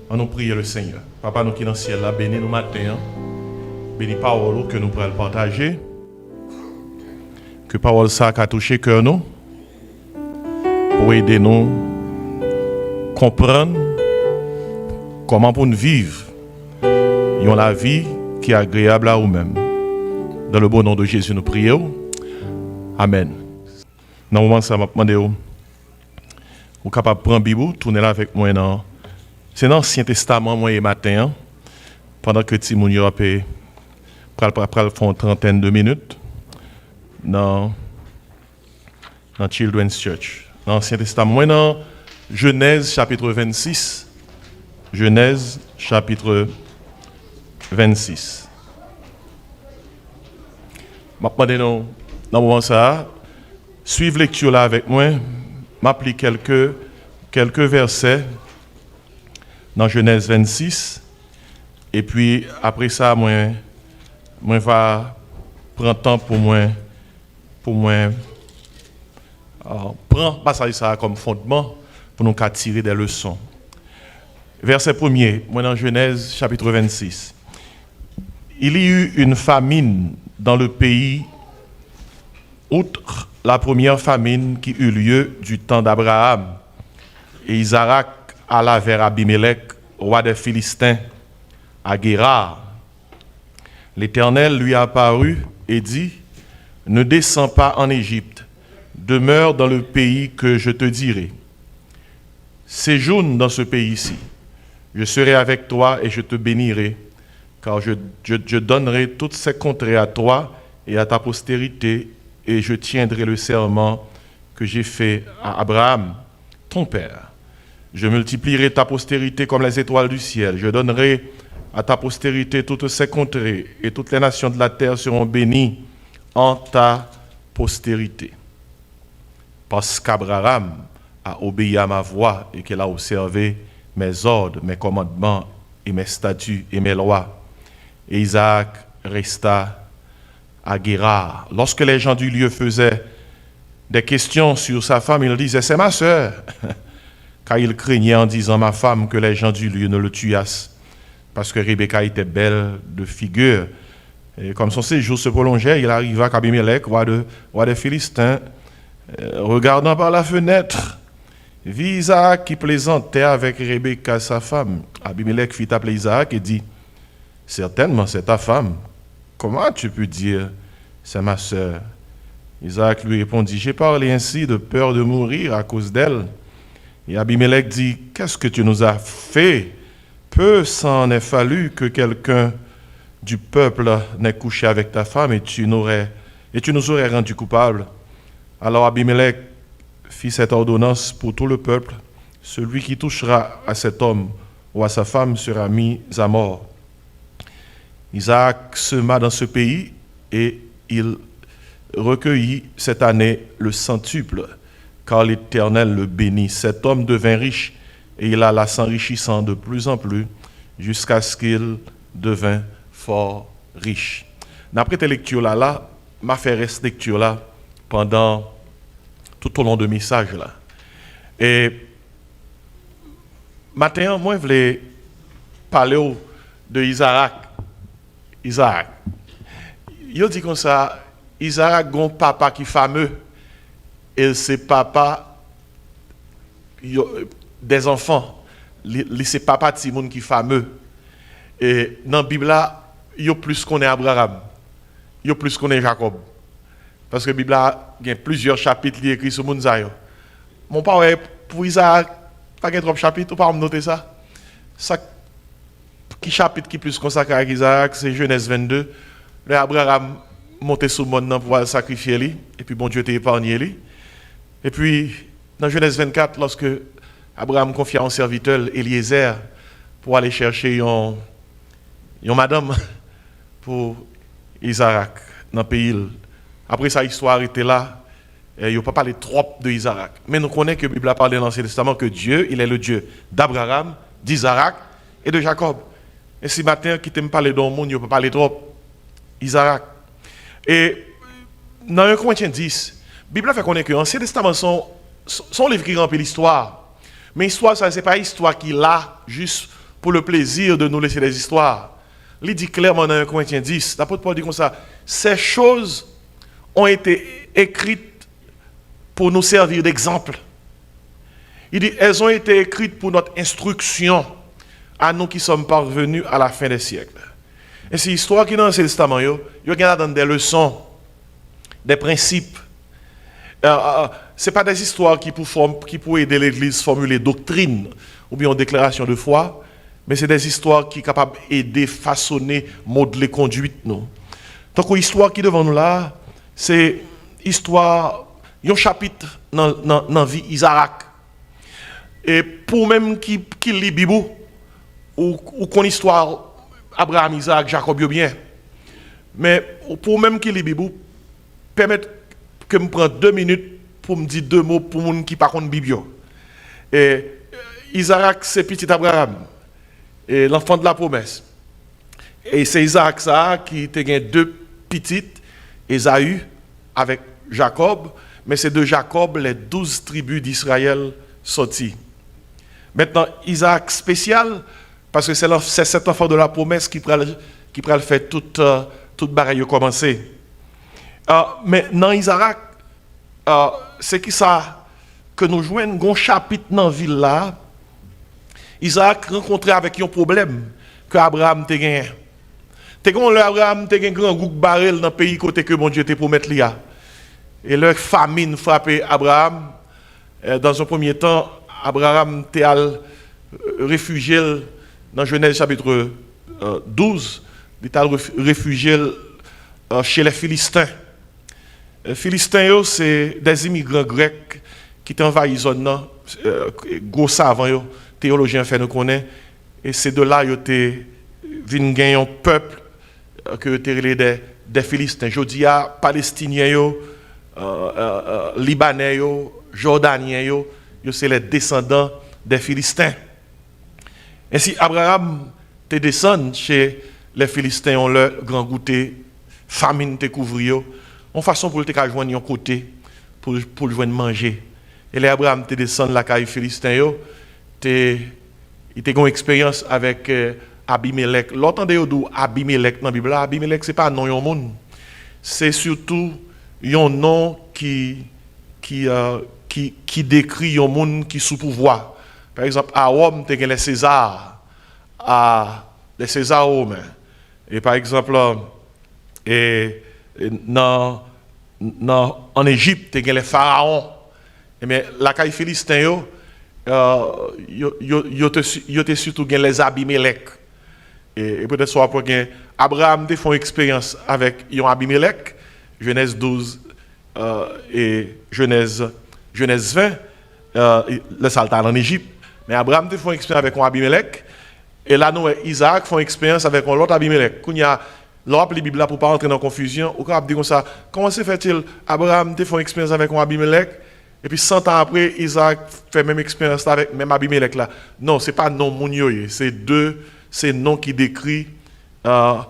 On nous prie le Seigneur. Papa, nous qui dans le ciel, là, bénis nous matin. Bénis parole que nous pourrons partager. Que parole ça a touché cœur nous. Pour aider nous à comprendre comment pour nous vivre la vie qui est agréable à nous-mêmes. Dans le beau nom de Jésus, nous prions. Amen. Dans le moment, ça m'a demandé vous capable de prendre la Bible, tourner là avec moi dans. C'est dans l'Ancien Testament, moi, et matin, pendant que Timoun a fait une trentaine de minutes dans Children's Church. Dans l'Ancien Testament, moi, dans Genèse chapitre 26. Genèse chapitre 26. Je vais demander dans le moment ça, suivre lecture là avec moi, m'applique quelques versets dans Genèse 26, et puis après ça, moi va prendre temps pour moi prendre passage ça comme fondement pour nous tirer des leçons. Verset 1er, moi dans Genèse chapitre 26. Il y eut une famine dans le pays, outre la première famine qui eut lieu du temps d'Abraham. Et Isaac alla vers Abimelech, roi des Philistins, à Guérar. L'Éternel lui apparut et dit, « Ne descends pas en Égypte, demeure dans le pays que je te dirai. Séjourne dans ce pays-ci. Je serai avec toi et je te bénirai, car je donnerai toutes ces contrées à toi et à ta postérité, et je tiendrai le serment que j'ai fait à Abraham, ton père. Je multiplierai ta postérité comme les étoiles du ciel. Je donnerai à ta postérité toutes ces contrées, et toutes les nations de la terre seront bénies en ta postérité. Parce qu'Abraham a obéi à ma voix et qu'il a observé mes ordres, mes commandements et mes statuts et mes lois. Et Isaac resta à Guérar. Lorsque les gens du lieu faisaient des questions sur sa femme, il disait, c'est ma sœur. Car il craignait en disant, ma femme, que les gens du lieu ne le tuassent. Parce que Rebecca était belle de figure. Et comme son séjour se prolongeait, il arriva qu'Abimelech, roi des Philistins, regardant par la fenêtre, vit Isaac qui plaisantait avec Rebecca, sa femme. Abimelech fit appeler Isaac et dit, certainement c'est ta femme. Comment tu peux dire, c'est ma sœur? Isaac lui répondit, j'ai parlé ainsi de peur de mourir à cause d'elle. Et Abimelech dit, qu'est-ce que tu nous as fait? Peu s'en est fallu que quelqu'un du peuple n'ait couché avec ta femme et tu nous aurais rendu coupables. Alors Abimelech fit cette ordonnance pour tout le peuple. Celui qui touchera à cet homme ou à sa femme sera mis à mort. Isaac sema dans ce pays et il recueillit cette année le centuple, car l'Éternel le bénit. Cet homme devint riche et il alla s'enrichissant de plus en plus jusqu'à ce qu'il devint fort riche. D'après cette lecture-là, m'a fait reste lecture-là pendant tout au long de message là. Et maintenant, moi, je voulais parler de Isaac. Isaac. Il dit comme ça, Isaac a un papa qui est fameux. Et c'est papa des enfants. C'est papa de Simon qui est fameux. Et dans la Bible, il y a plus qu'on est Abraham. Il y a plus qu'on est Jacob. Parce que la Bible a plusieurs chapitres qui écrits sur Mounzaïo. Mon père, pour Isaac, pas trop de chapitres, on ne peut pas me noter ça. Qui chapitre qui plus consacré à Isaac, c'est Genèse 22. Là, Abraham monté sur le monde pour le sacrifier lui, et puis bon Dieu t'a épargné lui. Et puis, dans Genèse 24, lorsque Abraham confia en serviteur Eliezer pour aller chercher une madame pour Isaac dans le pays. Après sa histoire était là, il n'a pas parlé trop de Isaac. Mais nous connaissons que la Bible a parlé dans l'Ancien Testament que Dieu, il est le Dieu d'Abraham, d'Isaac et de Jacob. Et si matin, qui t'aime parler dans le monde, il ne peut pas parler trop Isaac. Et dans 1 Corinthiens 10, la Bible fait connaître que l'Ancien Testament sont livres qui remplissent l'histoire. Mais l'histoire, ça, ce n'est pas l'histoire qui est là juste pour le plaisir de nous laisser des histoires. Il dit clairement dans 1 Corinthiens 10, l'apôtre Paul dit comme ça, ces choses ont été écrites pour nous servir d'exemple. Il dit, elles ont été écrites pour notre instruction à nous qui sommes parvenus à la fin des siècles. Et c'est l'histoire qui est dans l'Ancien Testament, il y a des leçons, des principes. Ce n'est pas des histoires qui pour aider l'Église à formuler doctrine ou bien une déclaration de foi, mais c'est des histoires qui sont capables d'aider, façonner, modeler, conduite. Nous. Donc l'histoire qui est devant nous là, c'est l'histoire, il y a un chapitre dans la vie d'Isaac. Et pour même qui lit la Bible, ou qu'on histoire Abraham, Isaac, Jacob, bien. Mais pour même qui lit la Bible, permettre que je prenne 2 minutes pour me dire 2 mots pour les gens qui ne parlent pas de Bible. Et Isaac, c'est petit Abraham, et l'enfant de la promesse. Et c'est Isaac ça, qui a gagné 2 petites, Ésaü avec Jacob, mais c'est de Jacob les 12 tribus d'Israël sorties. Maintenant, Isaac spécial, parce que c'est cet enfant de la promesse qui pourra le faire toute bagaille commencer. Mais dans Isaac, c'est qui ça que nous jouons un chapitre dans la ville là. Isaac rencontré avec un problème que Abraham a gagné. Abraham a gagné un grand groupe barrel dans le pays côté que mon Dieu te promettre là. Et leur famine frappait Abraham. Dans un premier temps, Abraham était réfugié dans Genèse chapitre 12. Il était réfugié chez les Philistins. Les Philistins, c'est des immigrants grecs qui ont envahi la zone, gros savants, théologiens fait nous connaît. Et c'est de là qu'ils ont gagné un peuple que des Philistins. Je dis à Palestiniens, Libanais, Jordaniens, c'est les descendants des Philistins. Ainsi, Abraham te descend chez les Philistins, on leur grand goûter, famine te couvrir, en façon pour te joindre un côté, pour le joindre manger. Et les Abraham te descend la caille Philistin, il te une expérience avec Abimelech. L'entendez vous Abimelech dans la Bible, Abimelech c'est pas un nom de monde. C'est surtout un nom qui décrit un monde qui sous pouvoir. Par exemple, à Rome, tu as les Césars, les Césars romains. Et par exemple, en Égypte, tu as les pharaons. Mais la caille Philistin, il y a surtout les Abimelech. Et peut-être soit pour Abraham a fait une expérience avec Abimelech, Genèse 12 et Genèse 20, le Saltan en Égypte. Mais Abraham a fait une expérience avec Abimelech. Et là, nous, Isaac fait une expérience avec l'autre Abimelech. Quand il y a l'autre Bible pour ne pas entrer dans la confusion, on peut dire comme ça, comment se fait-il Abraham a fait une expérience avec Abimelech, et puis 100 ans après, Isaac fait la même expérience avec même Abimelech là. Non, ce n'est pas non mounioye, c'est nom qui décrit un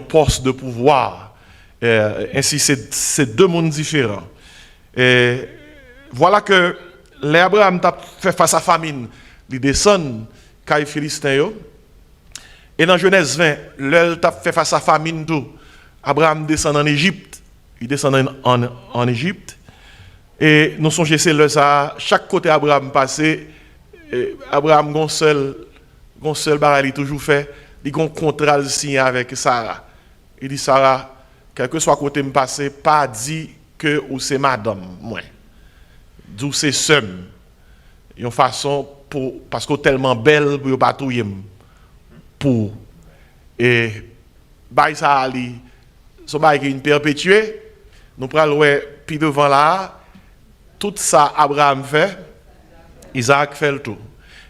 poste de pouvoir. Ainsi, c'est 2 mondes différents. Et voilà que l'Abraham a fait face à la famine. Il descend caille Philistin. Et dans Genèse 20, l'El a fait face à la famine tout. Abraham descend en Égypte. Il descend en Égypte. Et nous songez, c'est là ça, chaque côté Abraham passé, Abraham gon seul baril toujours fait, il gon contrat signé avec Sarah. Il dit Sarah, quel que soit côté me passé, pas dit que ou c'est madame moi. D'où c'est seum. Une façon pour parce que tellement belle pour pas touyer pour et bail ça ali son bail qui une perpétuée, nous prenons puis devant là tout ça Abraham fait, Isaac fait le tout.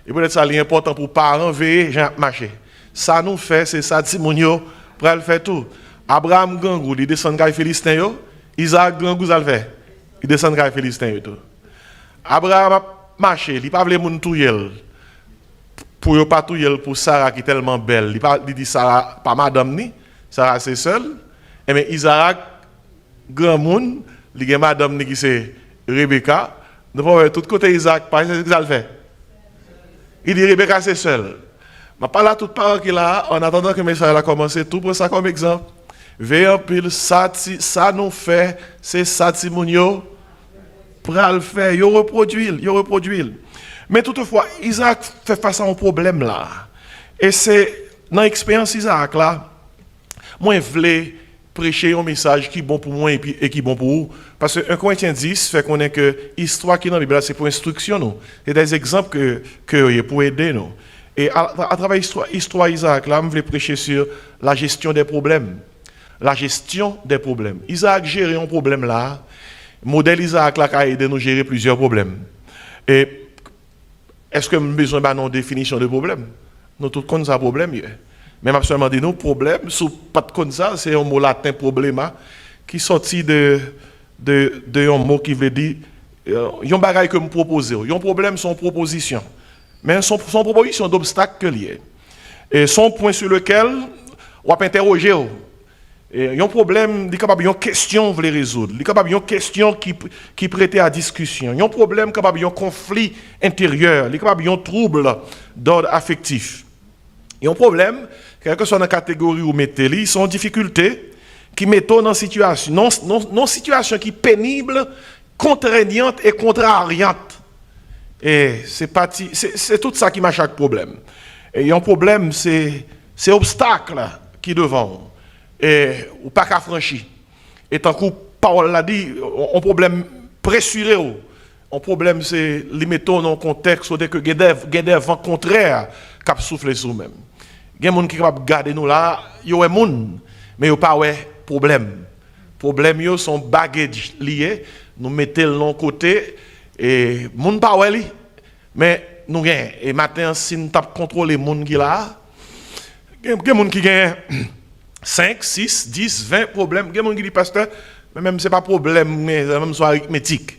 Et peut-être ça est important pour parents veiller Jean marché. Ça nous fait c'est ça Timonio pour le faire tout. Abraham gangou, il descend de Philistin yo, Isaac gangou ça le fait. Il descend de Philistin yo tout. Abraham a marché, il pas vle moun touyel. Pour yo pas touyel pour Sarah qui est tellement belle. Il dit Sarah pas madame ni, Sarah c'est seule. Et mais Isaac grand moun, il gen madame ni qui c'est Rebecca, nous pouvons voir tout côté Isaac, pas ce que ça le fait. Il dit Rebecca c'est seul. Je parle à tout parent qui est là, en attendant que le message a commencé, tout pour ça comme exemple. Veille en pile, ça nous fait, c'est ça Timounio, pral faire, yo reproduit. Mais toutefois, Isaac fait face à un problème là. Et c'est dans l'expérience Isaac là, moi je voulais prêcher un message qui est bon pour moi et qui est bon pour vous. Parce que 1 Corinthiens 10 fait qu'on est que l'histoire qui est dans la Bible, c'est pour instruction nous. C'est des exemples que pour aider nous. Et à travers l'histoire Isaac, là, je voulais prêcher sur la gestion des problèmes. La gestion des problèmes. Isaac gérait un problème là. Modèle Isaac là qui a aidé à nous gérer plusieurs problèmes. Et est-ce que nous avons besoin d'une définition de problème? Nous tous connaissons un problème. Même absolument dit nous, problème, sous pas de comme ça, c'est un mot latin problème qui sorti de un mot qui veut dire un bagage que me proposer. Un problème, son proposition. Mais son proposition d'obstacle que lié. Et son point sur lequel on va interroger. Il y a un problème, il est capable de une question voulait résoudre. Il est capable de une question qui prêtait à discussion. Il y a un problème capable de un conflit intérieur. Il est capable de un trouble d'ordre affectif. Il y a un problème, quelle que soit dans la catégorie où mettez, ils sont en difficulté, qui mettent dans une situation, non situation qui est pénible, contraignante et contrariante. Et c'est tout ça qui m'a chaque problème. Et il y a un problème, c'est obstacle qui est devant. Et ou pas qu'à franchir. Et tant que Paul l'a dit, un problème pressuré. Un problème, c'est les mettons dans un contexte où il y a des vents contraires qui soufflent sur nous-mêmes. Il y a des gens qui peuvent garder nous là, il y a des gens, mais il n'y a pas de problème. Les problèmes sont bagages liés, nous mettons de côté, et les gens ne pas mais nous gagnons. Et maintenant, si nous contrôlons les gens qui sont là, il y a des gens qui gagnent 5, 6, 10, 20 problèmes. Il y a des gens qui disent, pasteur, mais même ce n'est pas problème, mais même soit arithmétique.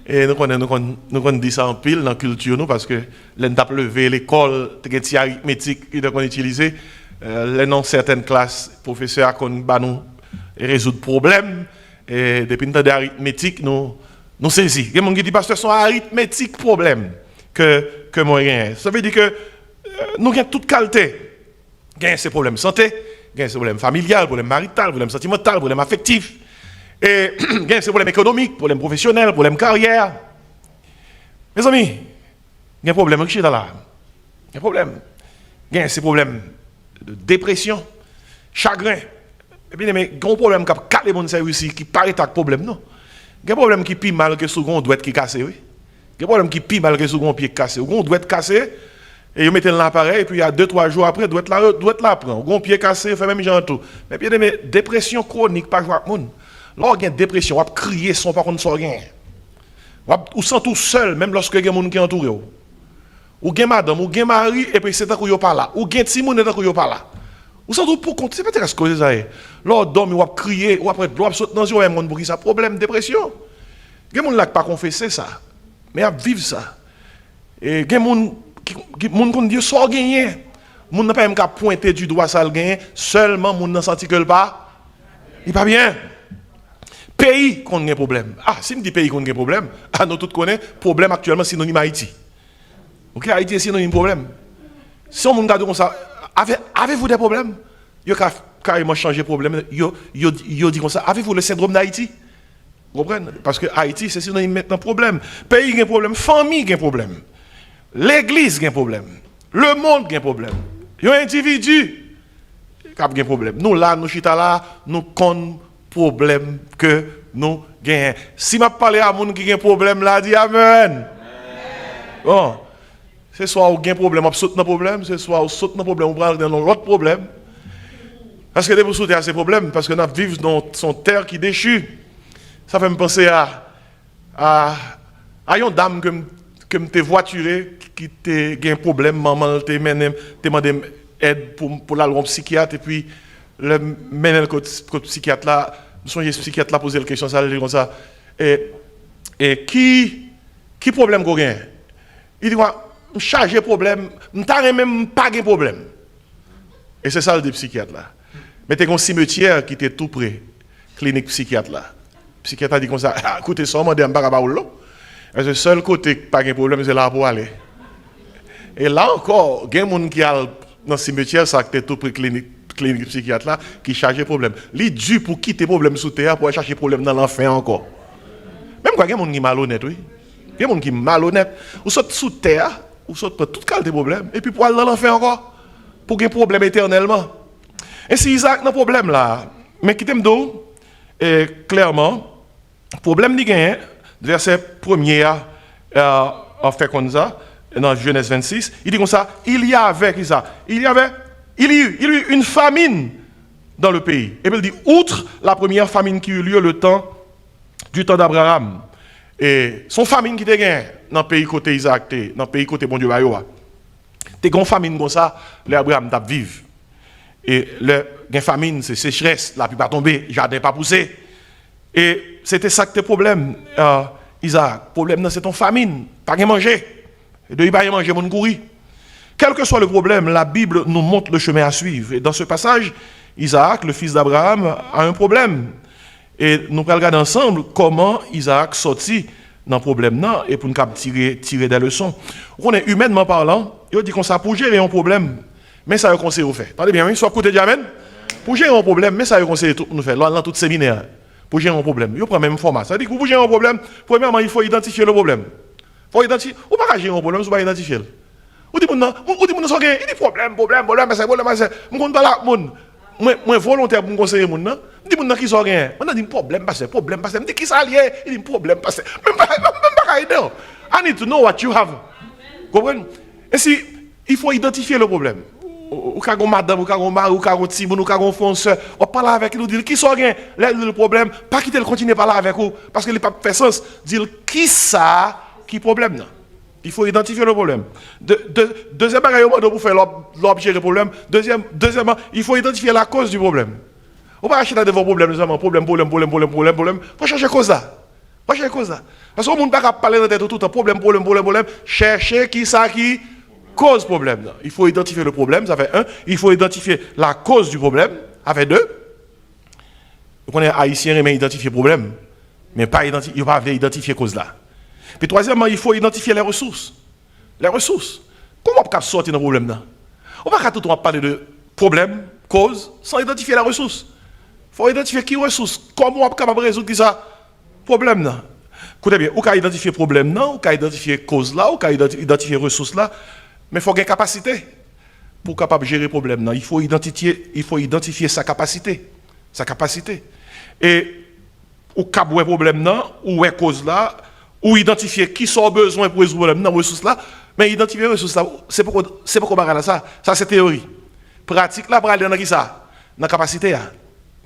Et nous connaissons dit ça en pile dans la culture, nous, parce que l'on a levé l'école, les arithmétique qu'ils ont utilisé, dans certaines classes, les professeurs ont résoudre problèmes. Et depuis une temps d'arithmétique, nous saisissons. Il y a des gens qui disent, pasteur, c'est un arithmétique problème que moi j'ai. Ça veut dire que nous avons toute qualité. Nous avons ces problèmes de santé, nous avons ces problèmes familiales, problèmes maritaux, problèmes sentimentaux, problèmes affectifs. Et il y a des problèmes économiques, problèmes professionnels, problèmes carrière. Mes amis, il y a un problème qui est là. Il y a un problème. Il y a ces problèmes de dépression, chagrin. Et puis, mais il y a un problème qui a calé mon service qui paraît un problème, non. Il y a un problème qui est plus mal que ce qu'on doit être cassé, oui. Il y a un problème qui est plus mal que ce qu'on pied cassé. On doit être cassé, et vous mettez l'appareil, et puis il y a 2-3 jours après, doit être là prendre. On pied cassé, fait même genre tout. Mais puis, mais dépression chronique, pas jouer avec monde. Lorsqu'il y a une dépression, on va crier son par contre sans rien. Ou sent tout seul, même lorsque il y a des gens qui sont entourés. Ou il y a madame, ou il y a mari, et puis c'est un coup de pas là. Ou il y a un petit monde, et un coup de pas là. Ou sent tout pour compte, c'est peut-être ce que ça est. Lorsqu'il dorme, on va crier, ou après, on va sauter dans un monde pour qui ça problème, dépression. Il y a des gens qui ne pas confessé ça, mais à vivre ça. Et il y a des gens qui disent, ça gagné. Les gens n'ont pas même qu'à pointer du doigt ça le gagné, seulement les gens n'ont senti que le pas. Il n'est pas bien. Pays qu'on a un problème. Ah, si je dis pays qu'on a un problème, ah, nous tous connaissons, problème actuellement synonyme Haïti. Ok, Haïti est synonyme problème. Si on regarde comme ça, avez-vous des problèmes? Vous avez carrément changé de problème. Vous dit comme ça, avez-vous le syndrome d'Haïti? Vous comprenez? Parce que Haïti, c'est synonyme maintenant problème. Pays a un problème, famille a un problème. L'église a un problème. Le monde a un problème. Il y a un individu qui a un problème. Nous là, nous chita là, nous connaissons problème que nous gagnons. Si je parle à gens qui ont un problème là, dis Amen. Bon, c'est soit vous avez un problème, vous sautez dans le problème, c'est soit vous sautez dans le problème, vous prenez dans l'autre problème. Parce que vous sautez à ces problèmes, parce que nous vivons dans son terre qui déchue. Ça fait me penser à une dame que me voiturée, qui a un problème, maman te demandé aide pour la loi psychiatre, et puis le mener le psychiatre là, le psychiatre là poser la question ça, comme ça. Et qui problème qu'on a? Il dit quoi? Charger problème, m't'arrête même pas de problème. Et c'est ça le psychiatre là. Mettez un cimetière qui était tout près, clinique psychiatre là. Le psychiatre a dit comme ça, écoutez ça, on m'a pas parce que le seul côté pas de problème c'est là pour aller. Et là encore, il y a des gens qui ont dans le cimetière, ça a tout près clinique psychiatre là, qui charge problème. Il dû pour quitter problème sous terre pour aller chercher problème dans l'enfer encore. Même quand il y a des gens qui sont malhonnêtes, oui. Il y a des gens qui sont malhonnêtes. Ou sortent sous terre, ou sortent pour toute qualité de problème, et puis pour aller dans l'enfer encore, pour qu'il y ait un problème éternellement. Et si Isaac a un problème là, mais qui t'aime d'eau, clairement, problème qu'il y a, verset 1er en fait comme ça, dans Genèse 26, il dit comme ça, il y avait eu une famine dans le pays. Et puis il dit, outre la première famine qui eut lieu du temps d'Abraham, et son famine qui était gagnée dans le pays côté Isaac, dans le pays côté bon Dieu Bayoua. T'es une famine comme ça, l'Abraham t'a vivre. Et la famine, c'est sécheresse, la pluie pas tomber, jardin pas pousser. Et c'était ça que tes problèmes, Isaac. Le problème, c'est ton famine, pas de manger. Et de pas manger, mon courir. Quel que soit le problème, la Bible nous montre le chemin à suivre. Et dans ce passage, Isaac, le fils d'Abraham, a un problème. Et nous allons regarder ensemble comment Isaac sortit dans le problème et pour nous tirer des leçons. On est humainement parlant, il dit qu'on ça pour gérer un problème, mais ça a conseillé au fait. Attendez bien, oui, soit côté Jamen, pour gérer un problème, mais ça a conseillé tout nous faire dans tout séminaire. Pour gérer un problème, il prend même format. Ça veut dire que pour gérer un problème, premièrement, il faut identifier le problème. Il faut identifier. Ou pas gérer un problème, si vous pas identifier. Ou dit non, il dit problème, mais c'est problème, c'est. Mon pas là, moi volontaire pour me conseiller mon non. Dit mon qui sort rien. On a dit problème passé. Me dit qui ça lié, il dit problème passé. Même pas aider. I need to know what you have. Comprenez? Et si il faut identifier le problème. Ou ka gon madame, ou ka gon mari, ou ka gon ti moun, ou ka gon fonceur, on parle avec lui, dit qui sort rien, le problème, pas quitter le continuer parler avec vous parce que il pas fait sens. Dire qui ça qui problème là. Il faut identifier le problème. Deuxième bagage pour faire l'objet du problème. Deuxièmement, il faut identifier la cause du problème. On va acheter devant problème, problème. Faut chercher cause là. Parce que on ne peut pas parler dans tête tout le temps problème. Chercher qui ça qui cause problème. Il faut identifier le problème, ça fait un. Il faut identifier la cause du problème, ça fait deux. On est haïtien, mais identifier le problème, mais pas identifier cause là. Puis troisièmement, il faut identifier les ressources. Les ressources. Comment on peut sortir dans le problème là? On ne peut pas tout le temps parler de problème, cause, sans identifier la ressource. Il faut identifier qui ressource. Comment on est capable de résoudre ça? Problème là. Écoutez bien, on peut identifier problème là, on peut identifier cause là, on peut identifier ressource là, mais il faut avoir une capacité pour capable gérer le problème là. Il faut identifier sa capacité. Sa capacité. Et au cas où problème là, où est cause là, ou identifier qui sont besoin pour résoudre le problème, ressources là, mais identifier les ressources là, c'est pourquoi on ça. Ça c'est théorie. Pratique là pour aller dans qui ça? Dans la capacité là.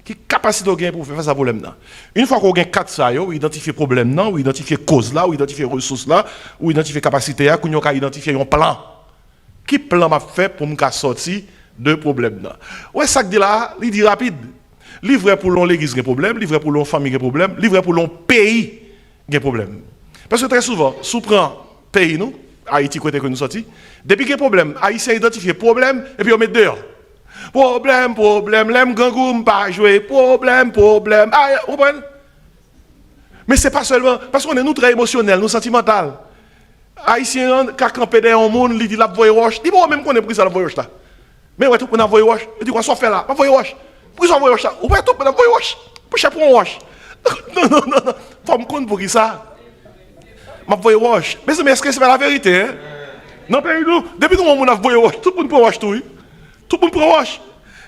Quelle capacité on gagne pour faire face à problème là? Une fois qu'on gagne quatre ça, ou identifier problème là, ou identifier cause là, ou identifier ressources là, ou identifier capacité là, qu'on a identifier un plan. Qui plan m'a fait pour me sortir de problème là? Ouais, ça que dit là, il dit rapide. Livrer pour l'église un problème, livrer pour la famille un problème, livrer pour le pays un problème. Parce que très souvent, sous prend pays nous, Haïti côté que nous sortis, depuis qu'il y a problème, Haïtien identifie problème et puis on met dehors. Problème, l'aime gangoum pas jouer, problème. Ah, vous comprenez? Mais c'est pas seulement parce qu'on est nous très émotionnels, nous sentimental. Haïtien quand campé derrière un monde, il dit la voix roche, dit bon même qu'on est pris ça la voix roche là. Mais ouais tout on a voix roche, il dit quoi ça fait là? La voix roche. Pour ça voix roche là, ou pas tout on a voix roche. Pour chaque point roche. Non. Faut me compte pour qui ça? Ma voix roche. Mais est-ce que c'est pas la vérité hein? Non pays nous, depuis nous on a voix roche, tout le monde prend roche tout. Tout le monde prend roche.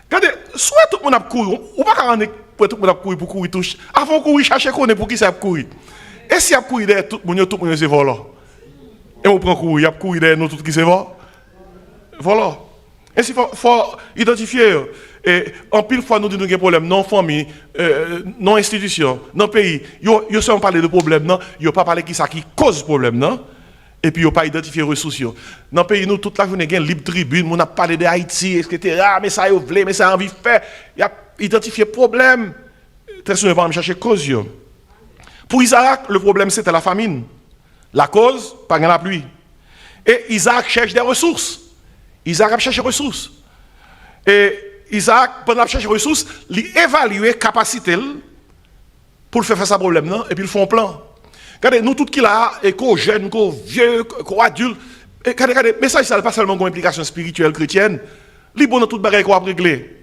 Regardez, soit tout le monde a couru, ou pas quand pour tout le monde a couru pour courir touche. Avant courir chercher qu'on est pour qui ça a courir. Et si a courir derrière tout le monde c'est volant. Et on prend courir, il y a courir derrière nous tout qui c'est volant. Voilà. Et il faut identifier. Et en pile fois, nous disons qu'il y a des problèmes non famille, non institution, non pays. Ils sont parlé de problèmes, non. Ils n'ont pas parlé de ça qui cause problème, non. Et puis ils n'ont pas identifié les ressources. Dans le pays, nous, toute la journée, il y a une libre tribune, on a parlé d'Haïti, etc. Mais ça, ils veulent, mais ça a envie de faire. Il y a identifié le problème. Très souvent, on va chercher cause. Pour Isaac, le problème, c'était la famine. La cause, pas la pluie. Et Isaac cherche des ressources. Isaac a cherché des ressources. Et Isaac, pendant la cherche des ressources, il évalue la capacité pour faire face à ce problème, non? Et puis il fait un plan. Regardez, nous tous qui là, et qu'aux jeunes, qu'aux vieux, qu'aux adultes, regardez, mais ça, n'est pas seulement une implication spirituelle chrétienne. Li bon dans toute bagaille qu'on a réglé.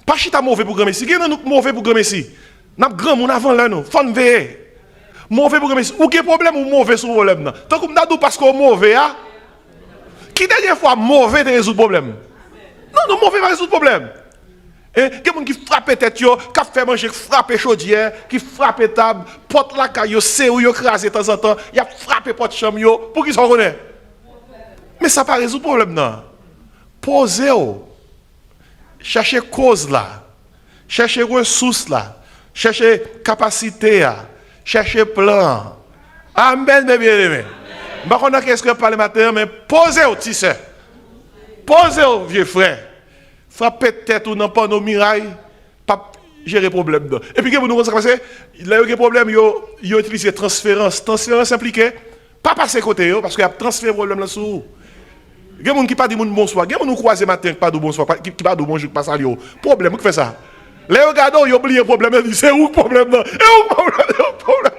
Pas chita mauvais pour grand messi. Gen nous mauvais pour grand messi. N'a grand moun avant là nous. Faut veiller. Mauvais pour grand messi. Ou gen problème ou mauvais sur problème nan. Tant que m'dadou parce qu'on mauvais a. Qui dernière fois mauvais de résoudre problème? Non, mauvais va résoudre problème. Et il y a des gens qui frappent tête, qui fait manger, qui frappent chaudière, qui frappent table, porte la caille, c'est où ils crasent de temps en temps, il a frappé porte chambre, pour qu'ils s'en connaissent. Mais ça ne pas résoudre le problème, non. Posez-vous. Cherchez cause là. Cherchez ressources là. Cherchez capacité là. Cherchez plan. Amen, mes bien-aimés. Je ne sais pas qu'est-ce que je parle matin, mais posez-vous, petit sœur. Posez-vous, vieux frère. Frappez tête ou non pas nos mirailles, pas gérer problème. Et puis, vous nous savez, il y a un problème, il y a utilisé transférence. Transférence impliquée, pas passer côté, parce qu'il y a transféré le problème là-dessous. Il y a des gens qui ne disent pas bonsoir. Il y a des gens qui nous croisent matin qui ne disent pas bonsoir, qui ne disent pas bonjour, qui passent à l'eau. Problème, qui fait ça? Les regardants, ils oublient le problème, ils disent c'est où le problème? C'est où le problème?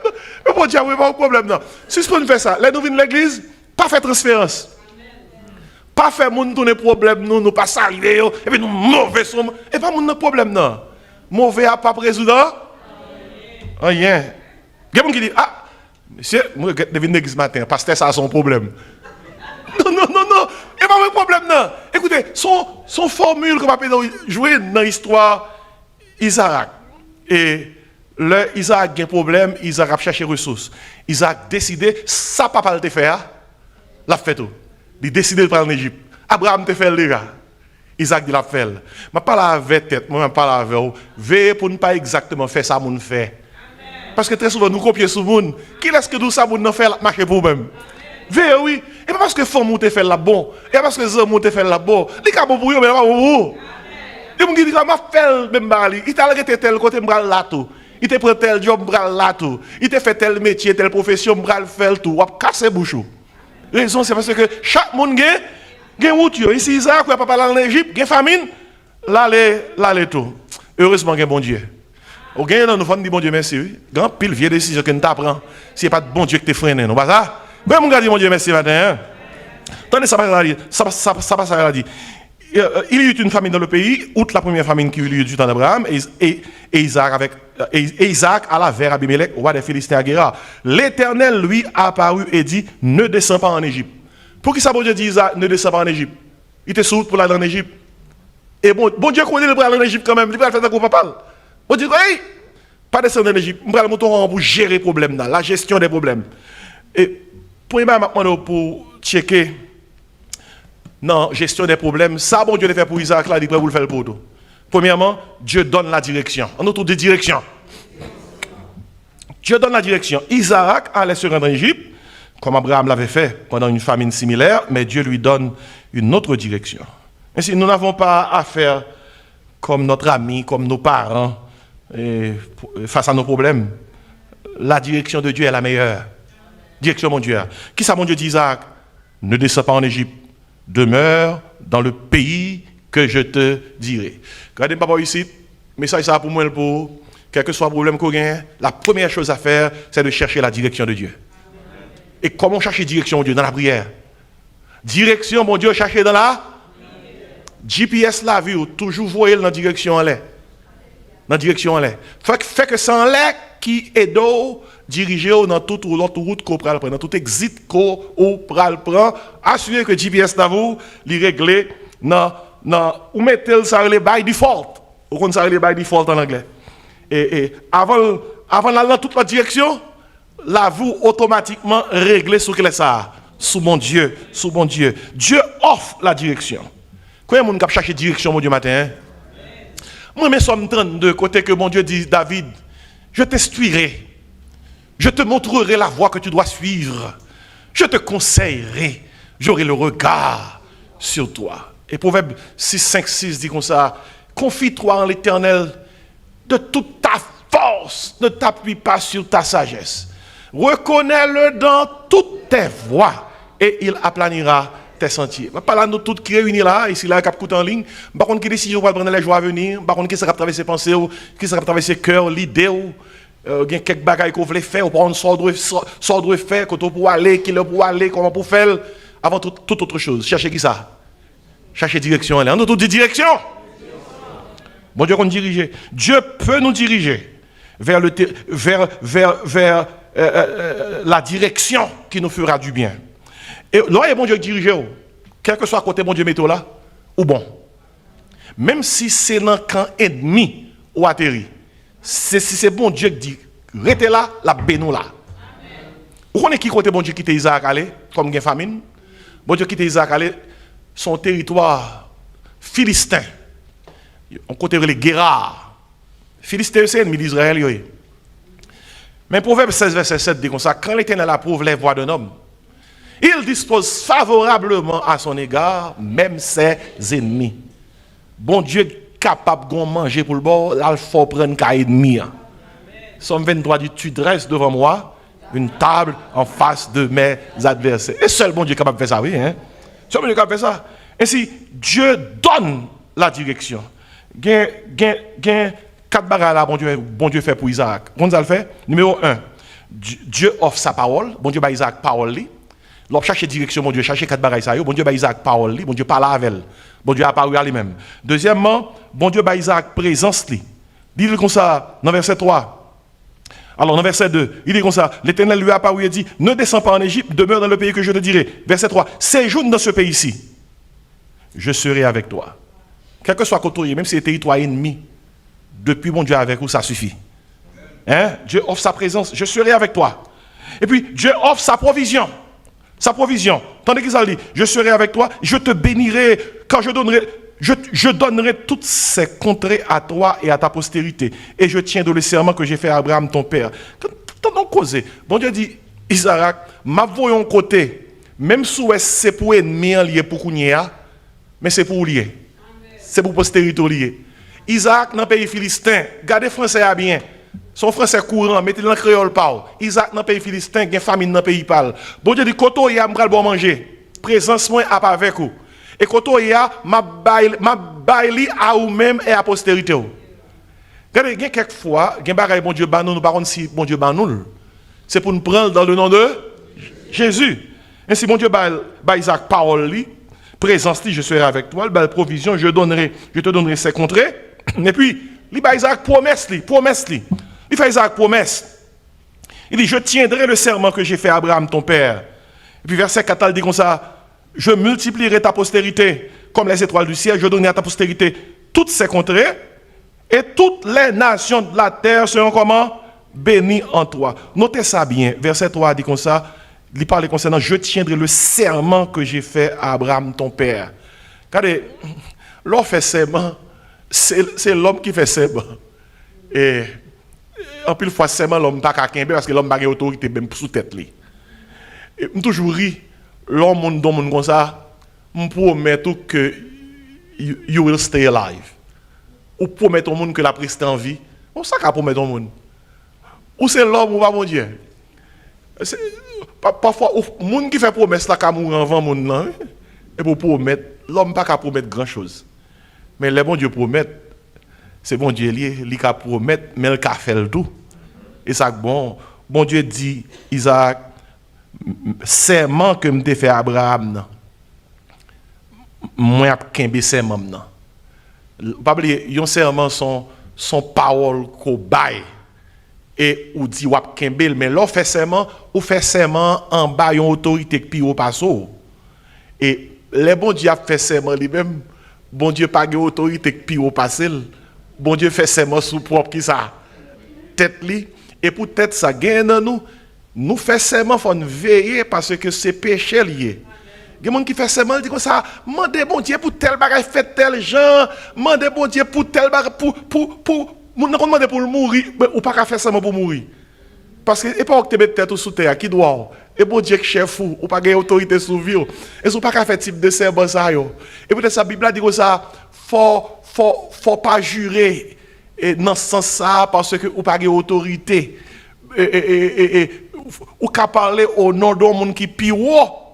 Mais bon Dieu, oui, pas de problème. Si ce qu'on fait ça, les nous venons de l'église, pas faire transférence. Pas faire moun tourner problème nous pas saluer et puis nous mauvais sommes et pas moun problème non. Mauvais à pas président. Rien. Il y a des gens qui disent ah monsieur, moi je devine l'église matin, pasteur ça a son problème. Non, et pas de problème non. Écoutez, son formule qu'on va jouer dans l'histoire Isaac et le Isaac a un problème, Isaac a cherché ressources. Isaac a décidé ça papa le faire, l'a fait tout. Il a décidé de prendre l'Égypte. Abraham te fait le déjà. Isaac l'a fait. Je ne parle pas avec tête, moi je parle avec vous. Veillez pour ne pas exactement faire ça mon fait. Parce que très souvent nous copions sur le monde. Qui est-ce que tout ça mon fait marcher pour vous-même? Veillez oui. Et pas parce que femme te fait la bon, et pas parce que les hommes te fait la bon. Les cas bon pour vous mais pas pour vous. Et vous dites m'a fait même bali. Il t'a arrêté tel côté m'bral là tout. Il te prend tel job m'bral là tout. Il te fait tel métier, telle profession m'bral faire tout. Ou casser bouchou. Raison, c'est parce que chaque monde a route. Ici, Isaac, il n'y a pas parlé en Égypte, il y a famine. Là, les tout. Heureusement, il y a bon Dieu. Au gain, nous faisons dire bon Dieu merci. Il y a pile vieille décision que nous t'apprend. Si ce n'est pas de bon Dieu que tu freiné, non pas ça? Ben, mon gars dit bon Dieu merci matin. Attendez, ça passe à la dit. Il y a eu une famine dans le pays, outre la première famine qui a eu du temps d'Abraham, et Isaac à la vers Abimelech, roi des Philistins à Guéra. L'Éternel lui a apparu et dit, ne descends pas en Égypte. Pour qui ça, bon Dieu dit Isaac, ne descends pas en Égypte? Il était sourd pour aller en Égypte. Et bon Dieu connaît le bras en Égypte quand même, il va faire ça pour papa. Bon Dieu, hey, pas descendre en Égypte, je vais monter pour gérer les problèmes, la gestion des problèmes. Et premièrement, pour checker. Non, gestion des problèmes. Ça, bon Dieu le fait pour Isaac, là, il peut vous le faire pour tout. Premièrement, Dieu donne la direction. On autour de direction. Dieu donne la direction. Isaac allait se rendre en Égypte, comme Abraham l'avait fait pendant une famine similaire, mais Dieu lui donne une autre direction. Ainsi, nous n'avons pas à faire comme notre ami, comme nos parents, face à nos problèmes. La direction de Dieu est la meilleure. Direction, mon Dieu. Qui ça, mon Dieu dit Isaac? Ne descends pas en Égypte. Demeure dans le pays que je te dirai. Regardez, papa, ici, message ça pour moi, pour quel que soit le problème qu'on a, la première chose à faire, c'est de chercher la direction de Dieu. Et comment chercher direction de Dieu? Dans la prière. Direction, mon Dieu, chercher dans la GPS, la vie, toujours voyer dans la direction en l'air. Dans la direction en l'air. Fait que c'est en l'air qui est d'eau, diriger dans toute l'autre route qu'on prend, dans tout exit qu'on prend, assurer que GPS dans vous, les régler, ou mettez ça les by default. Ou qu'on ça les by default en anglais. Et avant d'aller dans toute la direction, là vous automatiquement réglez ce que ça. Sous mon Dieu, sous mon Dieu. Dieu offre la direction. Combien de monde qui cherche direction mon Dieu matin? Moi, mes Somme 32, côté que mon Dieu dit David, je t'instruirai. Je te montrerai la voie que tu dois suivre. Je te conseillerai. J'aurai le regard sur toi. Et Proverbe 6, 5, 6 dit comme ça. Confie-toi en l'Éternel de toute ta force. Ne t'appuie pas sur ta sagesse. Reconnais-le dans toutes tes voies. Et il aplanira tes sentiers. Pas là, nous tous qui réunis là, ici là, cap en ligne. Par contre, qui décision va prendre les jours à venir. Par contre, qui sera traverser pensées, qui sera traverser cœur, l'idée. Il y a quelques bagages qu'on voulait faire, on prend sort de faire, quand on peut aller, qui le pour aller, comment pour faire, avant toute autre chose. Cherchez qui ça? Cherchez direction, on a tout dit direction. Bon Dieu qu'on dirige. Dieu peut nous diriger vers, la direction qui nous fera du bien. Et là, bon Dieu dirige, quel que soit côté bon Dieu mettez là, ou bon. Même si c'est dans le camp ennemi ou atterri, si c'est bon Dieu qui dit, restez là, la bénou là. Vous connaissez qui côté bon Dieu qui était Isaac allé, comme une famine? Bon Dieu qui était Isaac allé, son territoire philistin. On côté les Guérard. Philistin, c'est l'ennemi d'Israël. Mais Proverbe 16, verset 7 dit comme ça, quand l'Éternel approuve les voies d'un homme, il dispose favorablement à son égard, même ses ennemis. Bon Dieu est capable de manger pour le bord, là il faut prendre qu'à ennemi. Somme 23 dit, tu dresses devant moi une table en face de mes adversaires. Et seul bon Dieu est capable de faire ça, oui. Seul bon Dieu est capable de faire ça. Ainsi, Dieu donne la direction. Gain 4 bagages là, bon Dieu fait pour Isaac. Comment ça le fait? Numéro 1, Dieu offre sa parole. Bon Dieu bat Isaac parole. L'on cherche direction, bon Dieu, cherche 4 bagages ça. Bon Dieu bat Isaac parole. Bon Dieu parle avec elle. Bon Dieu a apparu à lui-même. Deuxièmement, bon Dieu bat Isaac présence. Il dit comme ça, dans verset 3. Alors, dans verset 2, il dit comme ça, l'Éternel lui a apparu et dit, ne descends pas en Égypte, demeure dans le pays que je te dirai. Verset 3, séjourne dans ce pays-ci. Je serai avec toi. Quel que soit côté, même si c'est territoire ennemi, depuis mon Dieu avec vous, ça suffit. Dieu offre sa présence, je serai avec toi. Et puis, Dieu offre sa provision. Sa provision. Tandis qu'il dit, je serai avec toi, je te bénirai, quand je donnerai toutes ces contrées à toi et à ta postérité. Et je tiendrai le serment que j'ai fait à Abraham, ton père. Quand on cause, bon Dieu dit, Isaac, ma voyons côté, même si c'est pour ennemi lié pour Kounia, mais c'est pour lier. C'est pour postérité lié. Isaac, dans le pays philistin, gardez français à bien. Son français courant, mettez-le dans le créole parle. Isaac, dans le pays philistin, il y a famine dans le pays parle. Bon Dieu dit, koto ya m'bral bon manger. Présence moi à pas avec vous. Et koto ya ma baili à ou même et à postérité. Regardez, il y a quelques fois, il y a bagay bon Dieu ban nous, par contre si bon Dieu ban nous, c'est pour nous prendre dans le nom de Jésus. Ainsi bon Dieu ba Isaac parole li, présence li, je serai avec toi, la provision, je te donnerai ces contrées. Et puis, il ba Isaac promesse li. Il fait Isaac promesse. Il dit, je tiendrai le serment que j'ai fait à Abraham, ton père. Et puis verset 4, il dit comme ça, je multiplierai ta postérité comme les étoiles du ciel, je donnerai à ta postérité toutes ces contrées, et toutes les nations de la terre seront comment? Bénies en toi. Notez ça bien, verset 3 dit comme ça, il parle concernant, je tiendrai le serment que j'ai fait à Abraham, ton père. Regardez, l'on fait serment, c'est l'homme qui fait serment. Et en plus, fois serment, l'homme n'a pas qu'à parce que l'homme n'a pas d'autorité même sous tête. Et je toujours ri, l'homme dans mon comme ça, je promets que you will stay alive. Ou promet au monde que la prise en vie. On sait qu'à promettre au monde. Ou c'est l'homme ou pas mon Dieu. Parfois, le monde qui fait promesse là, qu'à mourir avant le monde, et pour promettre, l'homme n'a pas qu'à promettre grand chose. Mais les bons Dieu promettent, c'est bon Dieu lié, il a promettre, mais il a fait le tout. Et ça, bon Dieu dit, Isaac, serment que je fait à Abraham, moi, je vais serment. Pas oublier, un serment son parole qu'on baille. Et ou dit, ou kembel, mais là, ou fait serment en bas, une autorité qui au passo. Et les bon Dieu a fait serment lui-même, bon Dieu pas de autorité qui au passé. Bon Dieu fait serment sous propre qui ça tête li et pour tête ça gagne nous fait serment faut nous veiller parce que c'est péché lié. Il y a des gens qui fait serment dit comme ça, mandez bon Dieu pour tel bagage fait tel gens, mandez bon Dieu pour tel bagage pour mon demander pour mourir ou pas faire serment pour mourir. Parce que et pas que tu mets tête sous terre qui doit et bon Dieu qui chef ou pas gagner autorité sur vie et ou pas faire type de serment ça yo. Et peut-être sa Bible dit comme ça faut pas jurer dans ce sens ça parce que ou pas de autorité ou qu'à parler au nom d'un monde qui pire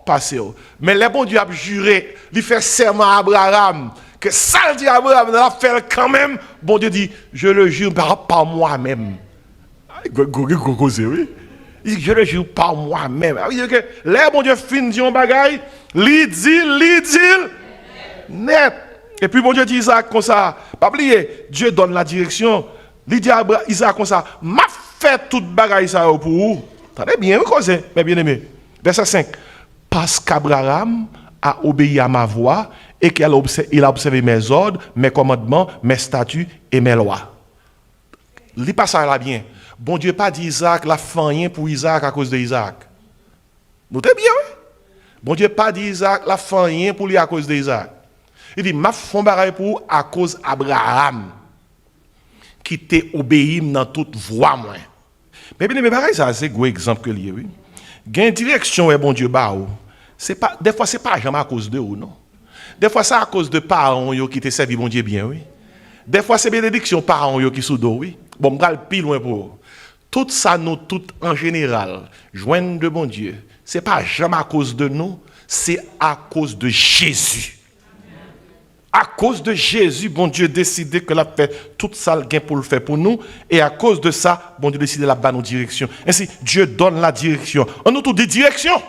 passé mais les bon Dieu a juré il fait serment à Abraham que ça dit Abraham l'a fait quand même bon Dieu dit je le jure par moi-même oui je le jure par moi-même les bon Dieu fin dit un bagaille li dit Net. Et puis bon Dieu dit Isaac comme ça. Pas oublier, Dieu donne la direction. Il dit à Isaac comme ça, m'a fait toute bagaille ça pour vous. Attendez bien, vous causez, mes bien-aimés. Verset 5. Parce qu'Abraham a obéi à ma voix et qu'il a observé mes ordres, mes commandements, mes statuts et mes lois. Lis pas ça là bien. Bon Dieu pas dit Isaac, la fait rien pour Isaac à cause de Isaac. Notez bien, oui? Bon Dieu pas dit Isaac, la fait rien pour lui à cause de Isaac. Il dit, m'a fait bagaille pour à cause d'Abraham qui t'est obéi dans toute voie moi. Mais bien, pareil, ça c'est un gros exemple que lié, oui. Gain direction et bon Dieu ba ou. C'est pas des fois c'est pas jamais à cause de ou non. Des fois c'est à cause de parents yo qui te servi bon Dieu bien, oui. Des fois c'est bénédiction parents yo qui sous dos, oui. Bon, m'gal plus loin pour. Tout ça nous tout en général, joindre de bon Dieu, c'est pas jamais à cause de nous, c'est à cause de Jésus. À cause de Jésus, bon Dieu décidé que l'a fait tout ça le gain pour le faire pour nous. Et à cause de ça, bon Dieu décidé la bonne direction. Ainsi, Dieu donne la direction. On nous tout dit direction.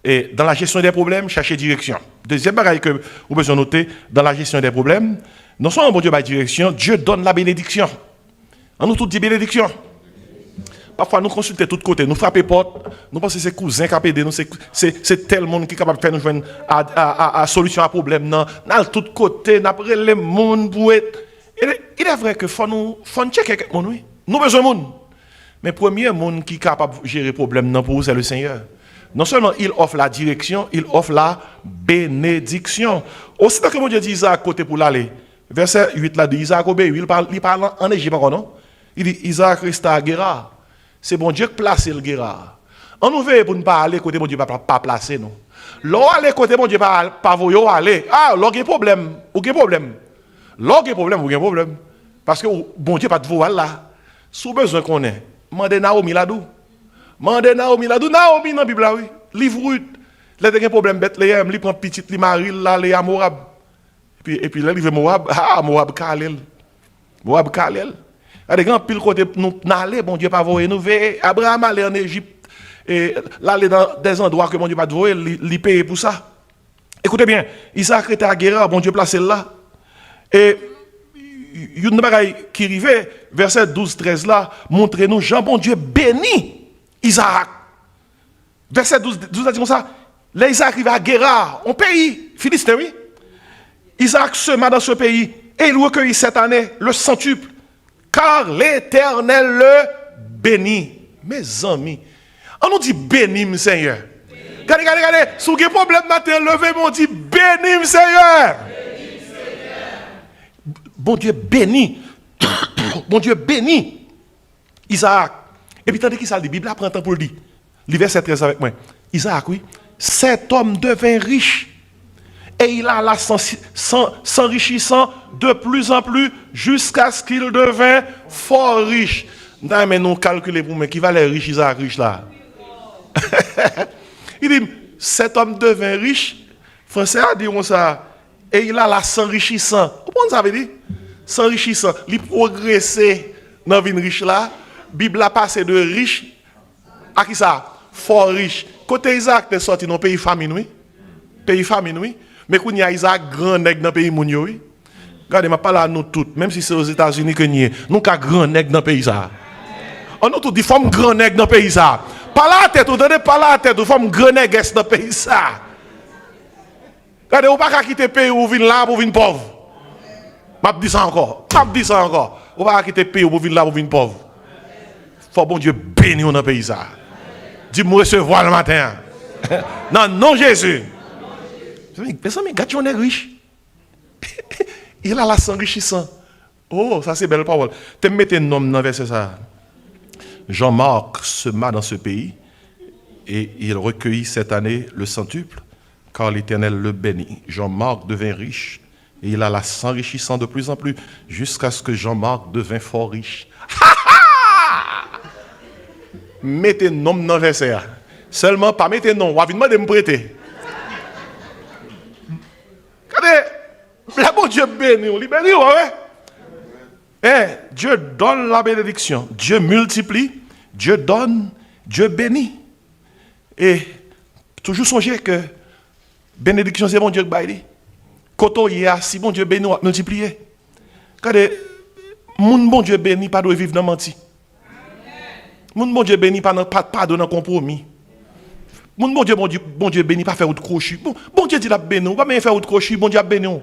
Et dans la gestion des problèmes, cherchez direction. Deuxième bagaille que vous besoin noter, dans la gestion des problèmes, non seulement bon Dieu la direction, Dieu donne la bénédiction. On nous tout dit bénédiction. Parfois, nous consultons de tous côtés, nous frappons porte, nous pensons que c'est cousins qui ont aidé nous, c'est tel monde qui est capable de faire nous joindre à solution à problème. Dans tous côtés, nous avons les gens pour être. Il est vrai que faut nous checker quelques monde, oui. Nous avons besoin de monde. Mais le premier monde qui est capable de gérer le problème pour vous, c'est le Seigneur. Non seulement il offre la direction, il offre la bénédiction. Aussi, que mon Dieu dit Isaac côté pour l'aller. Verset 8 là, dit Isaac obéit, il parle en Égypte encore, non? Il dit Isaac resta à Guérard. C'est bon Dieu qui place le Guérard. On nous veut pour ne pas aller côté bon Dieu pas placer non. L'on aller côté bon Dieu pas voyer aller. Ah, l'on a problème, aucun problème. L'on a problème, aucun problème. Parce que bon Dieu pas de voir là. Sous besoin qu'on ait. Mandez Naomi là-dou. Mandez Naomi là-dou. Naomi dans la Bible là oui. Livre Ruth. Là il y a un problème Bethléem, il prend petite, il marie là les à Moab. Et puis là il veut Moab, Moab Kalel. Moab Kalel. Il y a des grands pile côté nous n'aller, bon Dieu pas voyer nous veiller. Abraham allait en Égypte et là aller dans des endroits que bon Dieu pas voyer, il paye pour ça. Écoutez bien, Isaac était à Guérard, bon Dieu placé là. Et il y a une bagaille qui arrivait, verset 12-13 là, montrez-nous Jean bon Dieu béni Isaac. Verset 12 a dit comme ça, là Isaac arrive à Guérard, un pays philistin, oui. Isaac sema dans ce pays et il recueillit cette année le centuple. Car l'Éternel le bénit. Mes amis, on nous dit bénis, Seigneur. Regardez, si vous avez un problème matin, levez-moi, on dit bénis, Seigneur. Bon Dieu bénit. Bon Dieu bénit Isaac. Et puis, tandis qu'il s'est dit, la Bible prend temps pour le dire. Le verset 13 avec moi. Isaac, oui. Cet homme devint riche. Et il alla s'enrichissant de plus en plus jusqu'à ce qu'il devint fort riche. Non, mais nous calculons pour moi qui va les riches, Isaac riche là. Il dit, cet homme devint riche. Français a dit ça. Et il alla s'enrichissant. Vous comprenez ça veut dire? S'enrichissant. Il progressait dans la vie riche là. La Bible a passé de riche à qui ça? Fort riche. Côté Isaac, tu es sorti dans le pays famine, oui. Pays famine, oui. Mais quand il y a Isaac grand nègre dans le pays mounio, oui. Regardez, je parle à nous toutes, même si c'est aux États-Unis que nous sommes, nous avons grand nègre dans le pays ça. On nous tous dit forme grand nègre dans le pays ça. Pas la tête, vous donnez pas la tête, vous forme grand nègre dans le pays ça. Regardez, vous ne pouvez pas quitter le pays où vous venez là pour venir pauvre. Je dis ça encore. Vous ne pouvez pas quitter le pays où vous venez là pour venir pauvre. Faut bon Dieu bénir dans le pays ça. Dis-moi recevoir le matin. Non, non Jésus. Mais gâte on est riche. Il a la s'enrichissant. Oh, ça c'est belle parole. Tu mettez un nom dans le verset ça. Jean-Marc sema dans ce pays et il recueillit cette année le centuple, car l'Éternel le bénit. Jean-Marc devint riche et il alla s'enrichissant de plus en plus jusqu'à ce que Jean-Marc devint fort riche. Mettez un nom dans le verset. Seulement pas mettez un nom. Vous avez demandé de me prêter. La bon Dieu bénit, on libère, ouais. Dieu donne la bénédiction, Dieu multiplie, Dieu donne, Dieu bénit. Et toujours songer que bénédiction c'est bon Dieu qui baille. Koto ya, si bon Dieu béni, on va multiplier. Regardez, mon bon Dieu béni, pas de vivre dans menti. Mon bon Dieu béni, pas de dans compromis. Mon bon Dieu béni, pas faire autre crochet. Bon Dieu dit la béni, on va bien faire autre crochet, bon Dieu a béni. On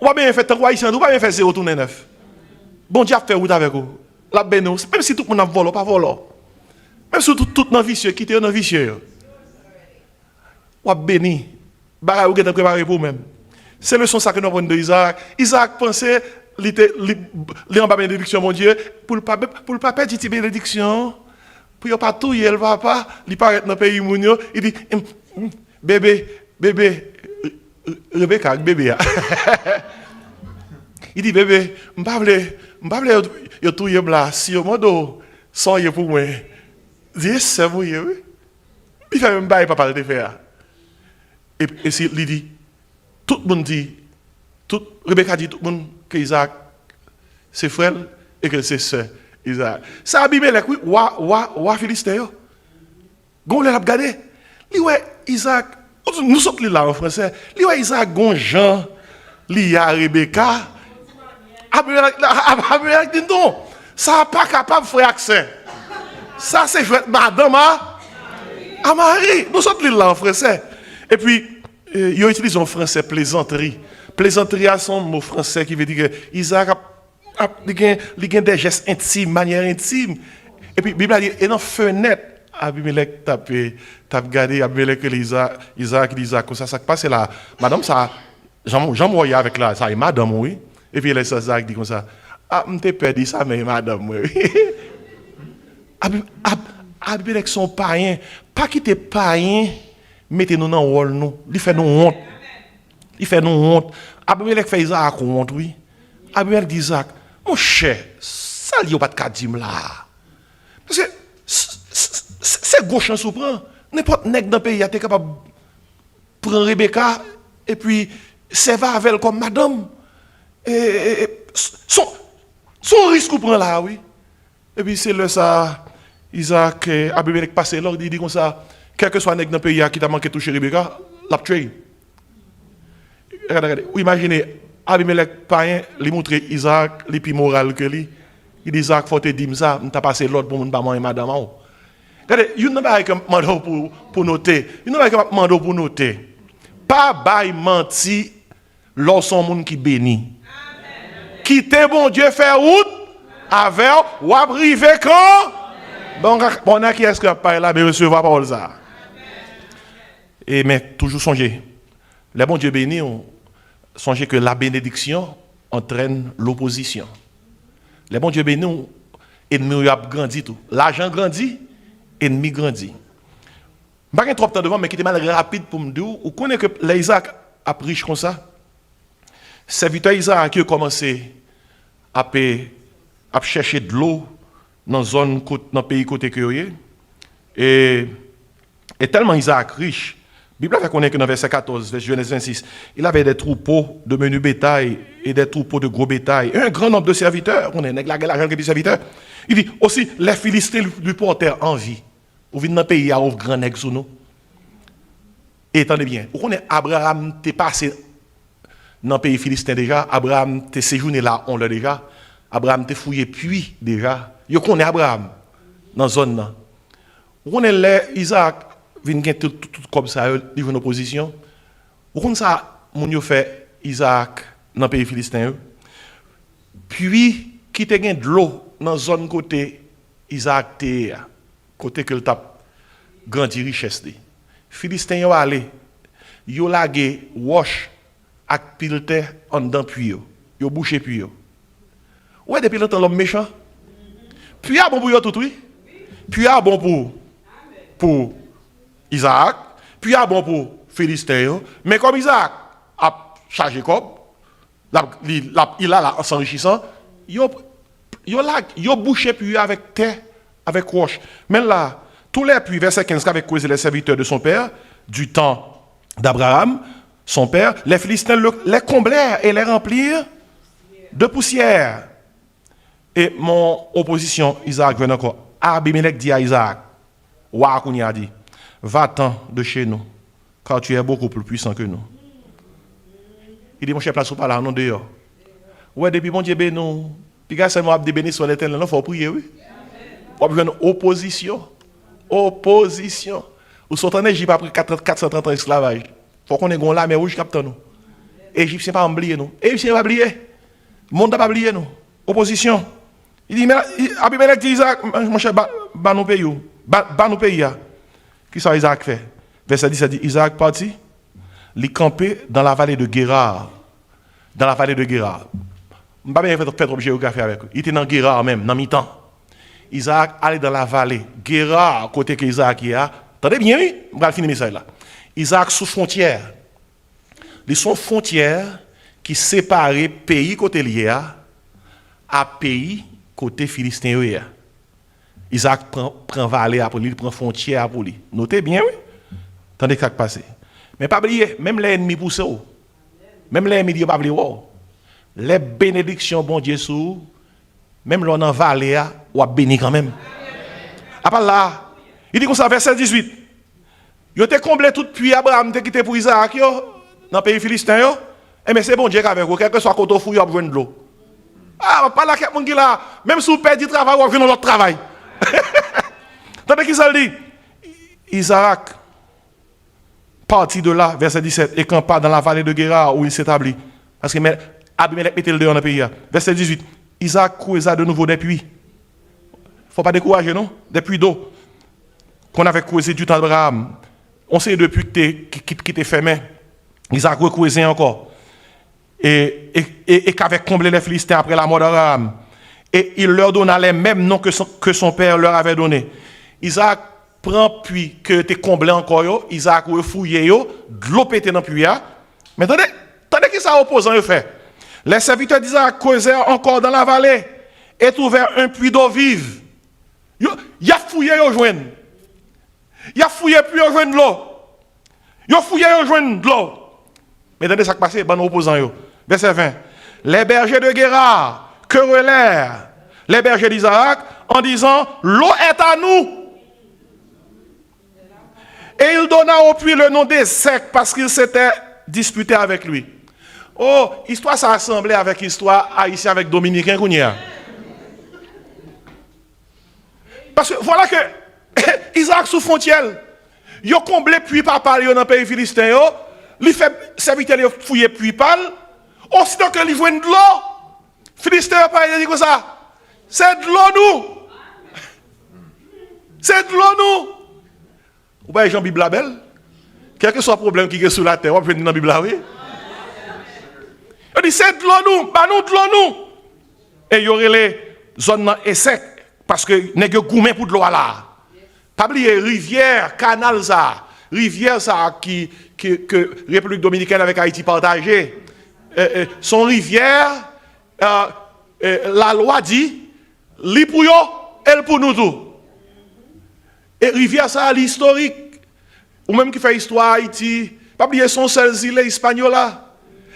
va bien faire 3 ici, on va bien faire 0 tourner 9. Bon Dieu a fait route avec vous. La béni, même si tout le monde a volé, pas volé. Même si tout dans vicieux, quitter dans vicieux. On va béni. Bah, vous êtes préparé pour vous-même. C'est le son ça que nous avons de Isaac. Isaac pensait, il en bas bénédiction, mon Dieu, pour le pas perdre cette bénédiction, pour ne pas tout, il papa, il paraît dans le pays mounio, il dit, bébé, Rebecca, bébé. Il dit, bébé, je ne pas tout y là, si au modo, sans y pour moi. Dis, c'est vous, oui. Il fait même pas, papa, le faire. Et il dit, tout le monde dit, Rebecca dit tout le monde que Isaac, c'est frère et que c'est sœur Isaac. Ça a bimé les couilles, wa Philistin. Gon l'a regardé. Li ouais Isaac, nous sommes là en français. Li ouais Isaac gon Jean, li a Rebecca. Abimelech dit non, ça pas capable faire accès. Ça c'est frère madame à Marie. Nous sommes là en français. Et puis ils utilisent en français plaisanterie. Plaisanterie a son mot français qui veut dire que Isaac a des gestes intimes, manière intime. Et puis, la Bible a dit, et dans fenêtre, Abimelech tape gardé, Abimelech Isaac dit comme ça passe là. Madame, ça, j'en voyais avec là, ça est madame, oui. Et puis, Isaac dit comme ça, ah, je t'ai perdu ça, mais madame, oui. Abimelech son païen, pas quitter païen, mettez-nous dans le rôle, nous. Il fait nous honte. Il fait nous honte. Abimelech fait Isaac honte, oui. Abimelech dit Isaac, mon cher, ça n'y a pas de cas là. Parce que c'est gauche en souffrant. N'importe nègre dans le pays a été capable de prendre Rebecca et puis servir avec elle comme madame. Et son risque qu'on prend là, oui. Et puis c'est là ça, Isaac, Abimelech passe là, il dit comme ça, quel que soit nègre dans le pays qui t'a manqué toucher Rebecca, l'a tué. Regardez, imaginez, Abimelech païen, il montre Isaac, les plus moral que lui. Il dit Isaac, faut te dire ça, on t'a passé l'autre pour ne pas manger madame. Regardez, il n'y a pas de mandat pour noter. Il n'y a pas de mandat pour noter. Pas bail menti lorsqu'on monde qui bénit. Quitter bon Dieu faire route avec ou arriver quand bon on a qui est-ce que pas là mais recevoir parole ça. Et mais toujours songer. Les bon Dieu béni songez que la bénédiction entraîne l'opposition. Les bon Dieu béni, ennemi a grandi tout. L'argent grandit, ennemi grandit. Je ne vais pas trop de temps devant, mais qui était mal rapide pour me dire, vous connaissez que l'Isaac a pris comme ça. Serviteur Isaac qui a commencé à chercher de l'eau dans la zone, dans le pays côté que et tellement Isaac riche. La Bible fait que dans verset 14, verset Genèse 26, il avait des troupeaux de menu bétail et des troupeaux de gros bétail. Et un grand nombre de serviteurs. On est l'argent des serviteurs. Il dit aussi, les Philistins lui portèrent envie. Vous venez dans le pays, il y a un grand nègre sous nous. Et attendez bien, vous connaissez Abraham, t'es passé dans le pays philistin déjà. Abraham, t'es séjourné là, on l'a déjà. Abraham, t'es fouillé puis déjà. Vous connaissez Abraham dans la zone là. Vous connaissez Isaac. Vin gen tout comme ça, il une opposition. Vous connaissez ça, mon fait Isaac dans le pays philistin. Puis, qui te gen de l'eau dans la zone côté Isaac te côté que le tape grandi richesse. Philistin yo allé, yo lagé wash ak pilte en dedans puits yo bouché puits yo. Ouais depuis longtemps l'homme méchant. Puis a bon pour yo tout oui. Puis a bon pour Isaac, puis a bon pour Philistin, mais comme Isaac a chargé comme, il a là en s'enrichissant, il a bouché puis avec terre, avec roche. Mais là, tous les puits, verset 15, qu'avec causé les serviteurs de son père, du temps d'Abraham, son père, les Philistins les comblèrent et les remplirent de poussière. Et mon opposition, Isaac venait encore. Abimelech dit à Isaac, Wakouni a dit, va-t'en de chez nous, car tu es beaucoup plus puissant que nous. Il dit, mon cher, place ou pas là, non dehors. Ouais, depuis bon Dieu, ben nous. Puis quand c'est moi qui béni sur l'éternel, il faut prier, oui. On a une opposition. Opposition. Ou sont en Égypte après 430 ans d'esclavage. Il faut qu'on ait gon là, mais rouge capte nous. Égyptiens pas oublier nous. Égyptiens pas oublier. Le monde n'a pas oublié nous. Opposition. Il dit, mais Abimelech dit Isaac, mon cher, ban nos pays. Ban nos pays. Qui ça Isaac fait? Verset 10 dit, Isaac parti. Il campé dans la vallée de Guérard. Dans la vallée de Guérard. Je ne vais pas bien faire trop de géographie avec eux. Il était dans Guérard même, dans mi-temps. Isaac allait dans la vallée. Guérard, côté que Isaac y a. Attendez bien, oui? On va finir ça là. Isaac sous frontière. Ils sont frontières qui séparent pays côté lié à pays côté philistin. Isaac prend vallée après lui, il prend frontière pour lui. Notez bien, oui? Attendez que ça passe. Mais pas oublier, même les ennemis poussent. Même les ennemis disent pas oublier. Les bénédictions, bon Dieu, même l'on en vallée, on a béni quand même. À part là, il dit comme ça, verset 18. Il a comblé tout puits Abraham, il a quitté pour Isaac, dans le pays philistin. Et mais c'est bon Dieu avec vous, quel que soit côté fouille, vous avez besoin de l'eau. Ah, pas là, quelqu'un qui là, même si vous perdez du travail, vous avez besoin de l'autre travail. Tandis qu'il s'est dit, Isaac partit de là, verset 17, et campa dans la vallée de Guérard où il s'établit. Parce que Abimelech mettait le dehors dans le pays. Verset 18, Isaac creusa de nouveau des puits. Il ne faut pas décourager, non? Des puits d'eau. Qu'on avait creusé du temps d'Abraham. On sait depuis qui était fermé. Isaac a creusé encore. Et qu'avait comblé les Philistins après la mort d'Abraham. Et il leur donna les mêmes noms que son père leur avait donné. Isaac prend puits que tu comblé encore. Isaac a fouillé. De l'eau pété dans le puits. Mais attendez que ça opposant fait. Les serviteurs d'Isaac causèrent encore dans la vallée et trouvèrent un puits d'eau vive. Il a fouillé au joint. Il a fouillé puis au joint de l'eau. Il a fouillé au joint de l'eau. Mais attendez ça qui passe, bon opposant. Verset 20. Les bergers de Guérard querellèrent les bergers d'Isaac en disant, l'eau est à nous. Et il donna au puits le nom des secs parce qu'il s'était disputé avec lui. Oh, histoire ça assemblée avec histoire haïtienne avec dominicain Kounia. Parce que voilà que Isaac sous frontière, il a comblé puis papa dans le pays philistin, il fait serviteur il fouiller puis pal, aussitôt que il voit de l'eau, philistin pas il dit comme ça. C'est de l'eau nous. C'est de l'eau nous. Vous voyez Jean Bible la belle? Quel que soit le problème qui est sur la terre, on peut venir dans la Bible, oui. Il dit, c'est de l'eau nous, bah nous de l'eau nous. Et il y aurait les zones sec, parce que nous avons gourmet pour de l'eau là. Pas oublier rivière, canal ça. Rivière ça que République Dominicaine avec Haïti partagé. Son rivière, la loi dit, li pour yo, elle pour nous tout. Et rivière ça, l'historique. Ou même qui fait histoire Haïti, pas oublier son seul île espagnol là.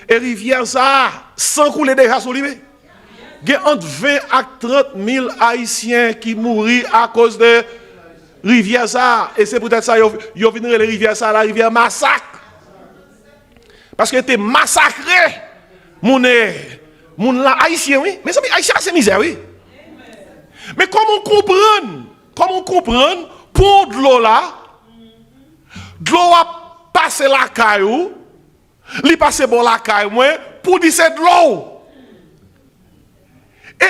Et rivière ça, sans couler déjà sur lui. Il y a entre 20 et 30 000 Haïtiens qui mourent à cause de rivière ça. Et c'est peut-être ça, ils ont venu les rivières ça, la rivière massacre. Parce que était massacré. Mon Haïtien, oui. Mais ça, Haïtien, c'est misère, oui. Mais comment comprendre, pour de l'eau là, de l'eau a passé la caillou, li passe bon la caille moi pour dire c'est de l'eau. Et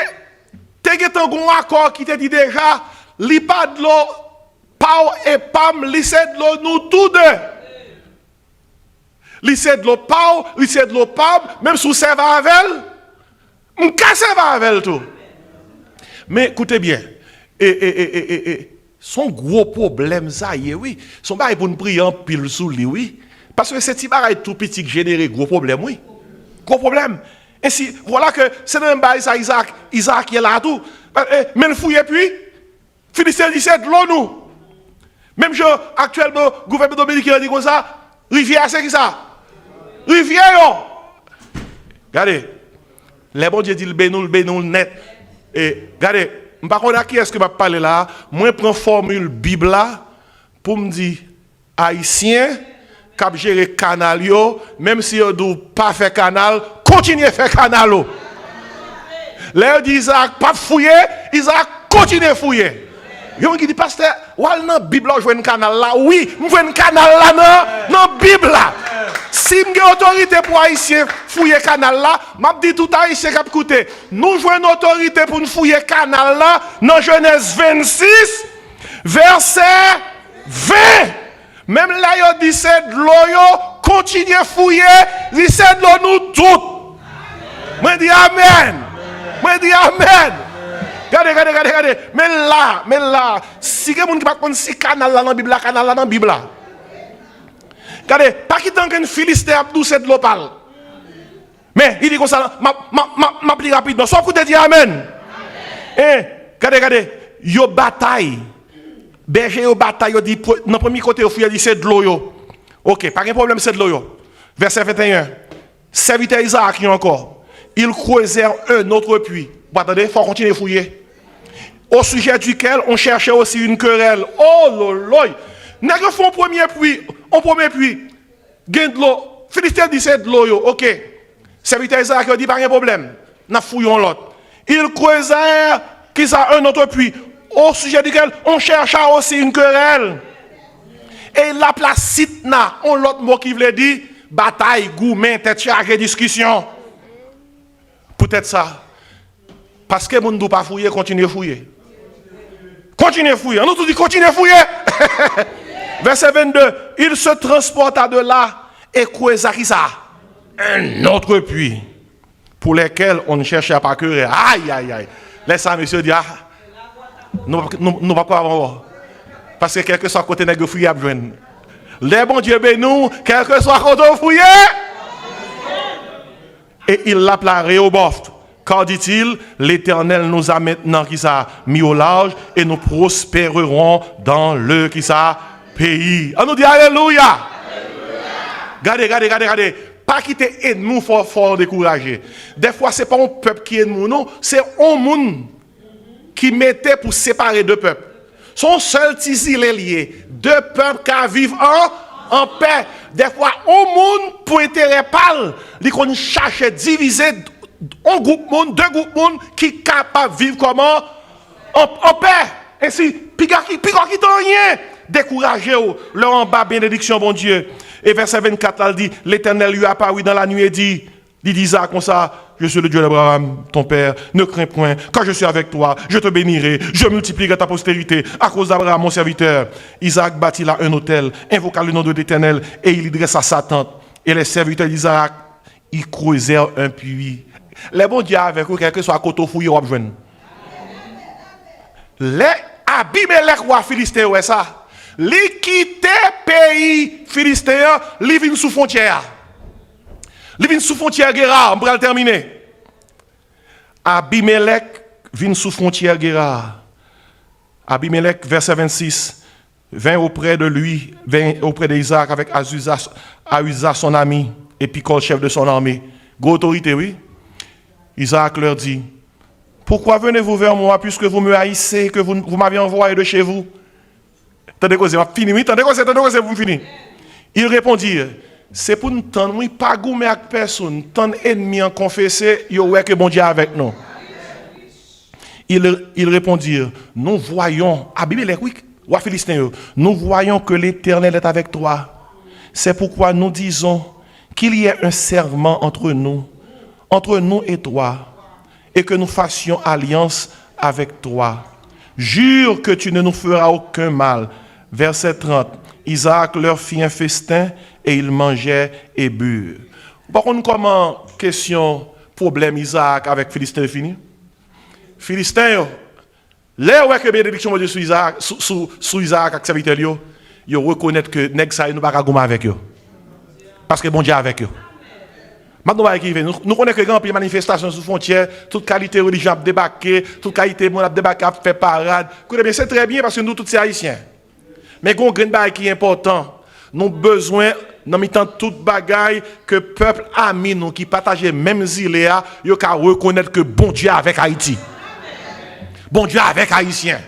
tu as un accord qui te dit déjà li pas de l'eau pau et pam li c'est de l'eau nous tous deux. Li c'est de l'eau pau, li c'est de l'eau pam, même sous serve avec elle, on casse avec elle tout. Mais écoutez bien, son gros problème ça y est oui, son bail pour nous prier en pile sous lui oui. Parce que c'est petit bagaille tout petit qui génère gros problème, oui. Gros problème. Ainsi, voilà que c'est un bail ça Isaac qui est là tout. Mais le fouille puis, Philistin dit c'est de l'eau nous. Même genre, actuellement, le gouvernement dominicain dit comme ça, rivière c'est qui ça? Rivière yo. Regardez, les bons Dieu dit le bénou net. Et regardez, je ne sais pas qui est-ce que je parle là. Moi, je prends formule Bible là pour me dire, Haïtien, cap gérer canal yo, même si yo dou pas faire canal, continuez faire canal yo. Là dit Isaac pas fouiller, Isaac continue fouiller. Yo qui dit pasteur, wal nan Bible là joine canal là. Oui, me joine canal là dans Bible là. Si j'ai autorité pour haïtien fouiller canal là, m'a dit tout haïtien qui a écouté. Nous jouons autorité pour nous fouiller canal là dans Genèse 26 verset 20. Même là yo dit c'est de l'eau yo, continuez fouiller, dit c'est de l'eau nous toutes. Moi dis amen. Moi dis amen. Regardez. Mais là, si quelqu'un qui ne pas si canal là dans la Bible, canal là dans la Bible. Regardez, pas qui tant qu'un Philistin Abdou c'est de l'opal. Mais il dit comme ça, m'applique rapidement. Soit vous te dites amen. Regardez, yo bataille. Berger yo bataille, yo dit, dans le premier côté, il dit c'est de l'eau yo. Ok, pas de problème, c'est de l'eau yo. Verset 21. Serviteur Isaac encore. Ils creusèrent un autre puits. Vous attendez, il faut continuer à fouiller. Au sujet duquel on cherchait aussi une querelle. Oh lolo. N'a que font premier puits. On premier puits. Gain de l'eau. Philistin dit c'est de l'eau. Ok. Serviteur Isaac dit pas de problème. N'a fouillons l'autre. Ils creusèrent qui ça un autre puits. Au sujet duquel on cherchait aussi une querelle. Et la place sitna. On l'autre mot qui voulait dire bataille, gourmet, tête chargée, discussion. Peut-être ça. Parce que mon ne pas fouiller, continue à fouiller. Continue à fouiller. On nous tout dit continue à fouiller. Verset 22. Il se transporta de là et creusa un autre puits pour lesquels on ne cherchait pas que. Aïe. Laisse ça, monsieur, dit, nous pas quoi avant. Parce que quel que soit côté de fouiller, les bons Dieu nous, quel que soit côté fouiller. Et il l'appela Rehoboth. Car dit-il, l'Éternel nous a maintenant qui ça mis au large et nous prospérerons dans le qui ça pays. On nous dit alléluia. Regardez. Pas quitter nous fort décourager. Des fois c'est pas un peuple qui est nous, non, c'est un monde qui mettait pour séparer deux peuples. Son seul tisi les liés, deux peuples qui vivent en paix. Des fois un monde pour intérêt pâle, ils qu'on cherche diviser un groupe monde, deux groupes monde qui sont capables de vivre comment en paix. Ainsi, puis qui t'ont rien. Découragez leur en bas bénédiction, bon Dieu. Et verset 24, elle dit, l'Éternel lui apparut dans la nuit et dit Isaac comme ça, je suis le Dieu d'Abraham, ton père, ne crains point, quand je suis avec toi, je te bénirai, je multiplierai ta postérité, à cause d'Abraham, mon serviteur. Isaac bâtit là un autel, invoqua le nom de l'Éternel, et il y dressa sa tente. Et les serviteurs d'Isaac, ils creusèrent un puits. Les bons dieux avec eux, quel que soit à côté fouillé, on va joindre. Les Abimelech roi philistin, ouais ça. Les quitter pays philistin, les viennent sous frontière. Les viennent sous frontière Guérard, on va terminer. Abimelech vient sous frontière Guérard. Abimelech, verset 26, vint auprès de lui, vint auprès d'Isaac avec Ahuzat son ami, et Picol, chef de son armée. Gros autorité, oui. Isaac leur dit, pourquoi venez-vous vers moi puisque vous me haïssez, que vous m'avez envoyé de chez vous? Tendez que c'est fini, oui, tendez que c'est vous fini. Ils répondirent, c'est pour nous tendre, oui, pas goumer avec personne, tendre ennemi en confesser, yo ouais que bon Dieu avec nous. Ils répondirent, nous voyons, Abimelech, oui, roi philistin, nous voyons que l'Éternel est avec toi. C'est pourquoi nous disons qu'il y ait un serment entre nous et toi, et que nous fassions alliance avec toi. Jure que tu ne nous feras aucun mal. Verset 30. Isaac leur fit un festin et ils mangeaient et burent. Par contre, comment question, problème Isaac avec Philistin est fini? Philistin, là où est que bénédiction de Dieu sur Isaac avec serviteur, ils reconnaissent que nèg ça nous pas gommer avec eux. Parce que bon Dieu avec eux. Maintenant, nous connaissons que grand manifestation manifestations sous frontière, toute qualité religieuse a débarqué, toute qualité monde a débarqué, a fait parade. C'est très bien parce que nous tous ces haïtiens. Mais il y a un grand bagage qui est important. Nous avons besoin, dans le temps de toute bagaille, que le peuple ami nous qui partage même île, il faut reconnaître que bon Dieu avec Haïti. Bon Dieu avec Haïtien.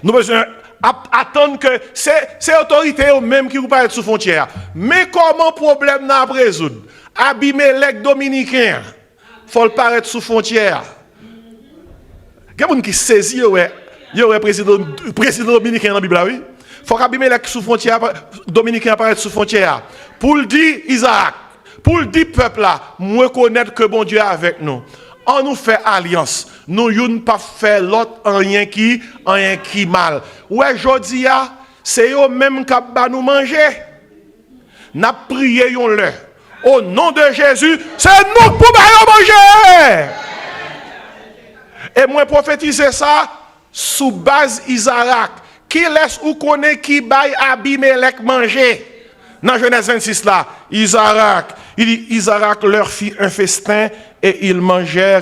Nous avons besoin attendre que c'est autorité même qui vous parlent sous frontière. Mais comment problème n'a pas résoudre? Abimelech dominicain, faut le paraître sous frontière. Il y a quelqu'un qui saisit, il y aurait président dominicain dans la Bible, oui. Faut qu'Abimelech sous frontière, dominicain apparaître sous frontière. Pour le dire Isaac, pour le dire peuple là, moi connaître que bon Dieu est avec nous. On nous fait alliance. Nous ne pas faire l'autre rien qui mal. Ouais, jodi a, c'est eux même qui va nous manger. N'a prié yon le. Au nom de Jésus, c'est nous pour manger. Et moi prophétiser ça sous base Isaac. Qui laisse ou connaît qui baille Abimelech manger? Dans Genèse 26 là, Isaac, il dit Isaac leur fit un festin et ils mangèrent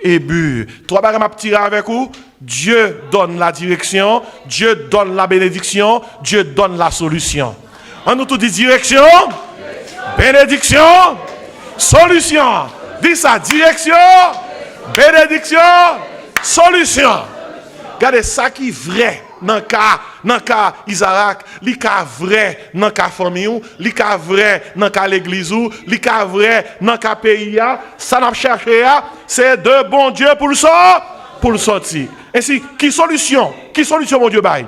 et bu. Trois barres m'a tiré avec vous. Dieu donne la direction, Dieu donne la bénédiction, Dieu donne la solution. On nous tout dit direction, bénédiction, solution. Dis ça, direction, bénédiction, solution. Regardez ça qui est vrai dans le cas Isaac, li ka vrai dans le cas famille, li ka vrai dans le cas l'église, li ka vrai dans le cas pays, ça n'a cherché, c'est de bon Dieu pour le sortir. Ainsi, qui solution mon Dieu bail?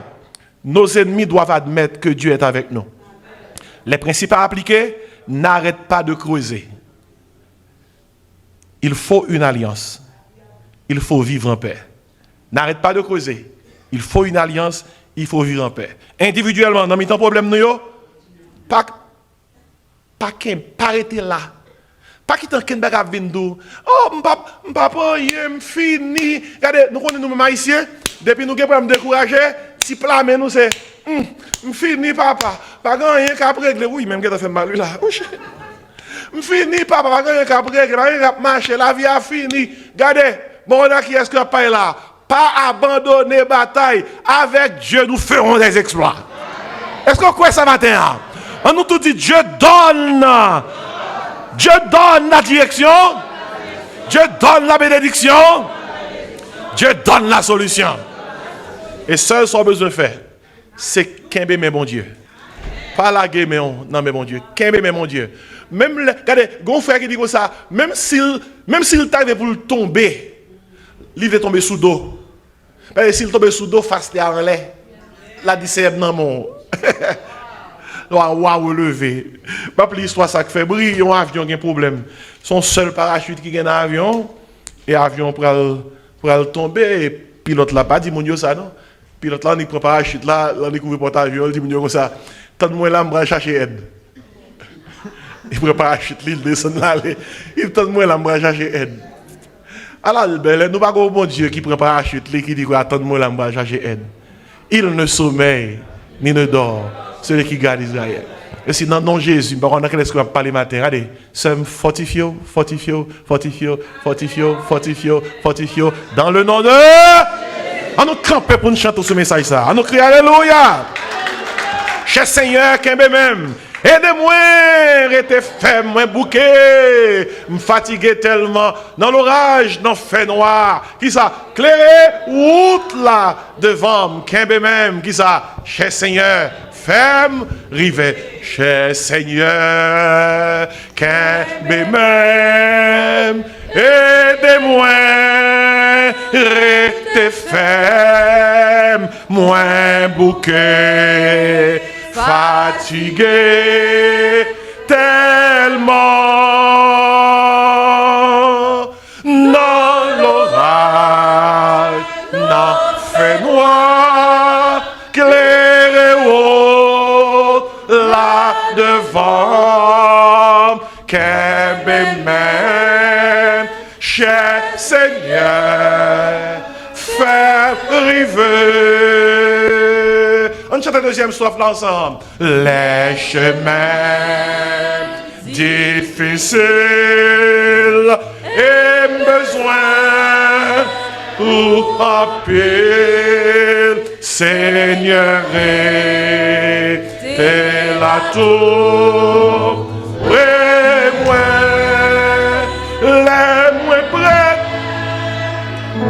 Nos ennemis doivent admettre que Dieu est avec nous. Les principes à appliquer, n'arrête pas de creuser. Il faut une alliance. Il faut vivre en paix. N'arrête pas de creuser. Il faut une alliance, il faut vivre en paix. Individuellement, dans mes temps problème nous pas arrêter là. Pas quitter ken baga vindou. Oh, m'papa, yem fini. Regardez, nous connaissons nous haïtiens, depuis nous pour me décourager, si plat mais nous c'est fini papa. Pas rien qu'à régler. Oui, même que fait mal là. Fini papa, pas rien qu'à régler, rien qu'à marcher, la vie a fini. Regardez, bon là qui est-ce que pas là? Pas abandonner bataille. Avec Dieu, nous ferons des exploits. Est-ce qu'on croit ça matin? On nous tout dit, Dieu donne. Dieu donne la direction. Dieu donne la bénédiction. Dieu donne la solution. Et seul son besoin de faire, c'est qu'aimer mes bon Dieu. Pas la guerre, mais non, mais mon Dieu. Qu'aimer mes mon Dieu. Même, regardez, mon frère qui dit comme ça, même s'il t'arrive pour le tomber, il va tomber sous dos. Parce que s'il tombe sous dos, face en l'air. La discerne dans mon. Waouh, relevé. Pas plus l'histoire ça qui fait briller un avion qui a un problème. Son seul parachute qui est dans l'avion, et l'avion pour le tomber, et pilote là pas dit mon Dieu ça non. Pilote là, il prend parachute là, il découvre porte-avions, il dit mon Dieu comme ça. Tant de moi là, je vais chercher aide. Il prend parachute, il descend là, il tant de moi là, je vais chercher aide. Alors, nous n'avons pas un bon Dieu qui prend parachute, qui dit attends-moi là, je vais chercher aide. Il ne sommeille ni ne dort, celui qui garde Israël. Et si dans le nom de Jésus, on a qu'est-ce qu'on va parler matin. Regardez, sommes fortifiés, dans le nom de... On nous camper pour nous chanter ce message ça. On nous crie Alléluia. Cher Seigneur, qu'un même. Aidez-moi, restez ferme, moi bouquet, me fatigué tellement, dans l'orage, dans le fait noir, qui ça, clairer, route là, devant, qu'un même, qui ça, cher Seigneur, ferme, rivet, cher Seigneur, qu'un même, aidez-moi, restez ferme, moi bouquet, fatigué tellement dans l'orage, dans fait noir, clair et haut là devant, qu'est même, cher Seigneur, faire river. On chante la deuxième strophe là ensemble. Les chemins difficiles et besoin ou en pile, Seigneur, t'es la tour, près-moi, les moins près,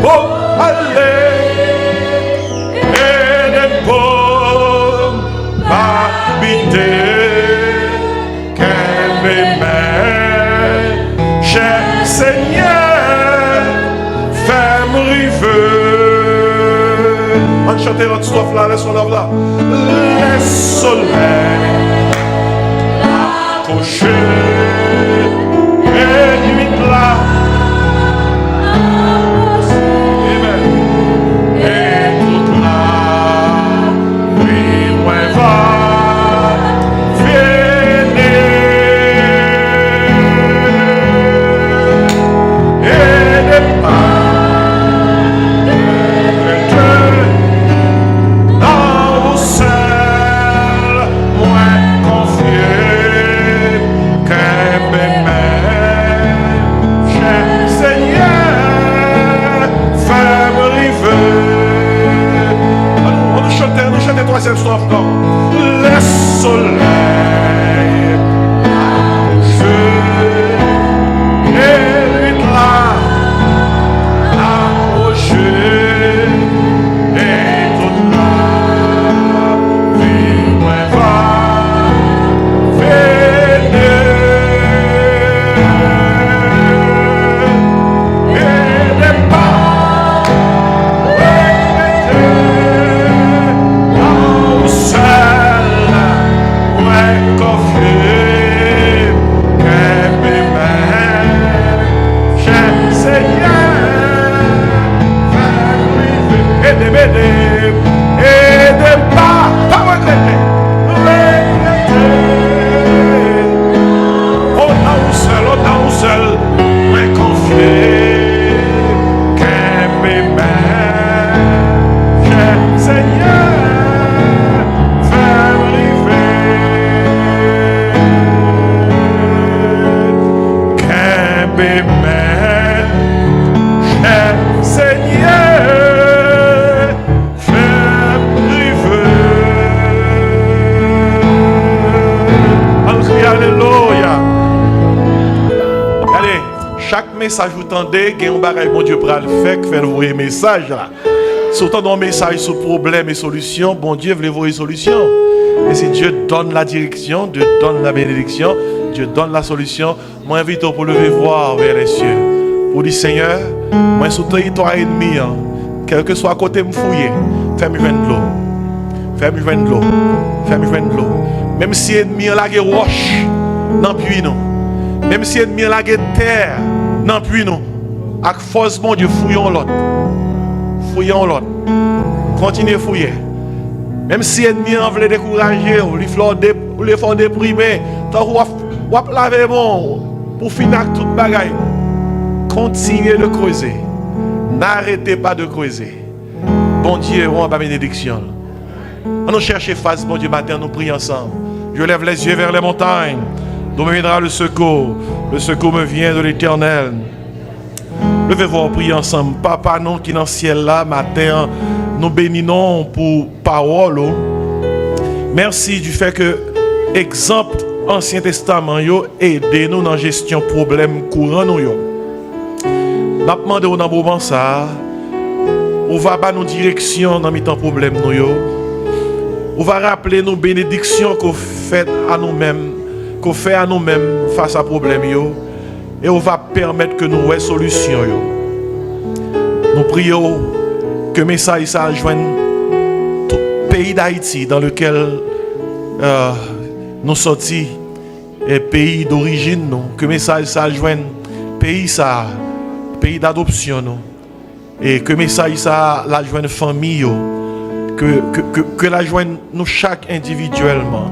oh, allez, et les chanter votre strophe là, laisse son love là. Les soleils accrochés et nuit là. Amen. Et toute la vie moins va venir. Et des pas dans seul, moins confié qu'un bébé. Cher Seigneur, fais-me river. On nous chantait troisième strophe, non? Le soleil, je et lui là, approcher, et toute la vie moins va venir. Et des pas dans seul, ouais, confié, qu'un bébé. Cher Seigneur, fais-moi aider, et des pas regretter, on a seul, ouais, confié, qu'un bébé. Cher Seigneur, fais-moi river, qu'un bébé. Cher Seigneur, fais-moi river. Alléluia. Allez, chaque message vous tendez, il y a un bagage bon Dieu pour le faire, faire envoyer message là. Surtout dans un message sur problème et solution, bon Dieu veut envoyer solution. Et si Dieu donne la direction, Dieu donne la bénédiction, Dieu donne la solution, moi invite pour lever voir vers les cieux. Pour dire Seigneur, moi sur territoire ennemi, quel que soit à côté me fouiller, fais-moi joindre de l'eau. Fais-moi joindre de l'eau. Fais-moi joindre de l'eau. Même si ennemi a la roche, n'en puis nous. Même si ennemi a la terre, n'en puis nous. Avec force mon Dieu, fouillons l'autre. Fouillons l'autre. Continuez à fouiller. Même si l'ennemi en veut décourager, ou les font déprimer, tant qu'on va laver bon pour finir avec toute bagaille. Continuez de creuser. N'arrêtez pas de creuser. Bon Dieu, on va bénédiction. On nous cherche face, bon Dieu, matin, nous prions ensemble. Je lève les yeux vers les montagnes. D'où me viendra le secours. Le secours me vient de l'Éternel. Levez-vous, prier ensemble. Papa, nous qui dans le ciel là, matin, nous bénissons pour parole. Merci du fait que, exemple, Ancien Testament, aidez-nous dans la gestion de problèmes courants. Nous demandons dans le moment ça, on va pas nos directions dans les problèmes. On va rappeler nos bénédictions qu'on fait à nous-mêmes, qu'on fait à nous-mêmes face à problème et on va permettre que nous ayons solution. Nous prions que le message ça joigne tout le pays d'Haïti dans lequel nous sortis et pays d'origine nous, que le message ça joigne pays ça, pays d'adoption nous, et que le message ça la joigne famille que la joigne nous chaque individuellement.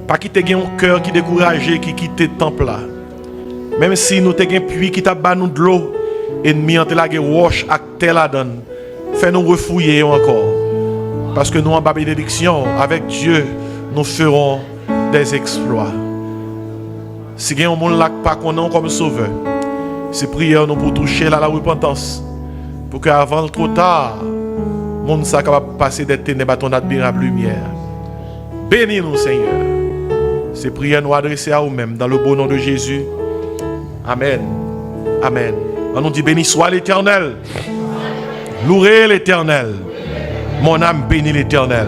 Pas quitter un cœur qui découragé, qui quitte le temple là. Même si nous avons un puits qui t'a ban nous de l'eau, ennemi entre la roche à tel la donne, fait nous refouiller encore. Parce que nous en bas bénédiction, avec Dieu, nous ferons des exploits. Si il y a un monde là pas qu'on a comme sauveur, c'est prière nous pour toucher la repentance. Pour qu'avant trop tard, le monde soit capable de passer des ténèbres à ton admirable lumière. Bénis-nous, Seigneur. Ces prières nous adressées à nous-mêmes dans le beau nom de Jésus. Amen. Amen. On nous dit béni soit l'Éternel. Louez l'Éternel. Mon âme bénit l'Éternel.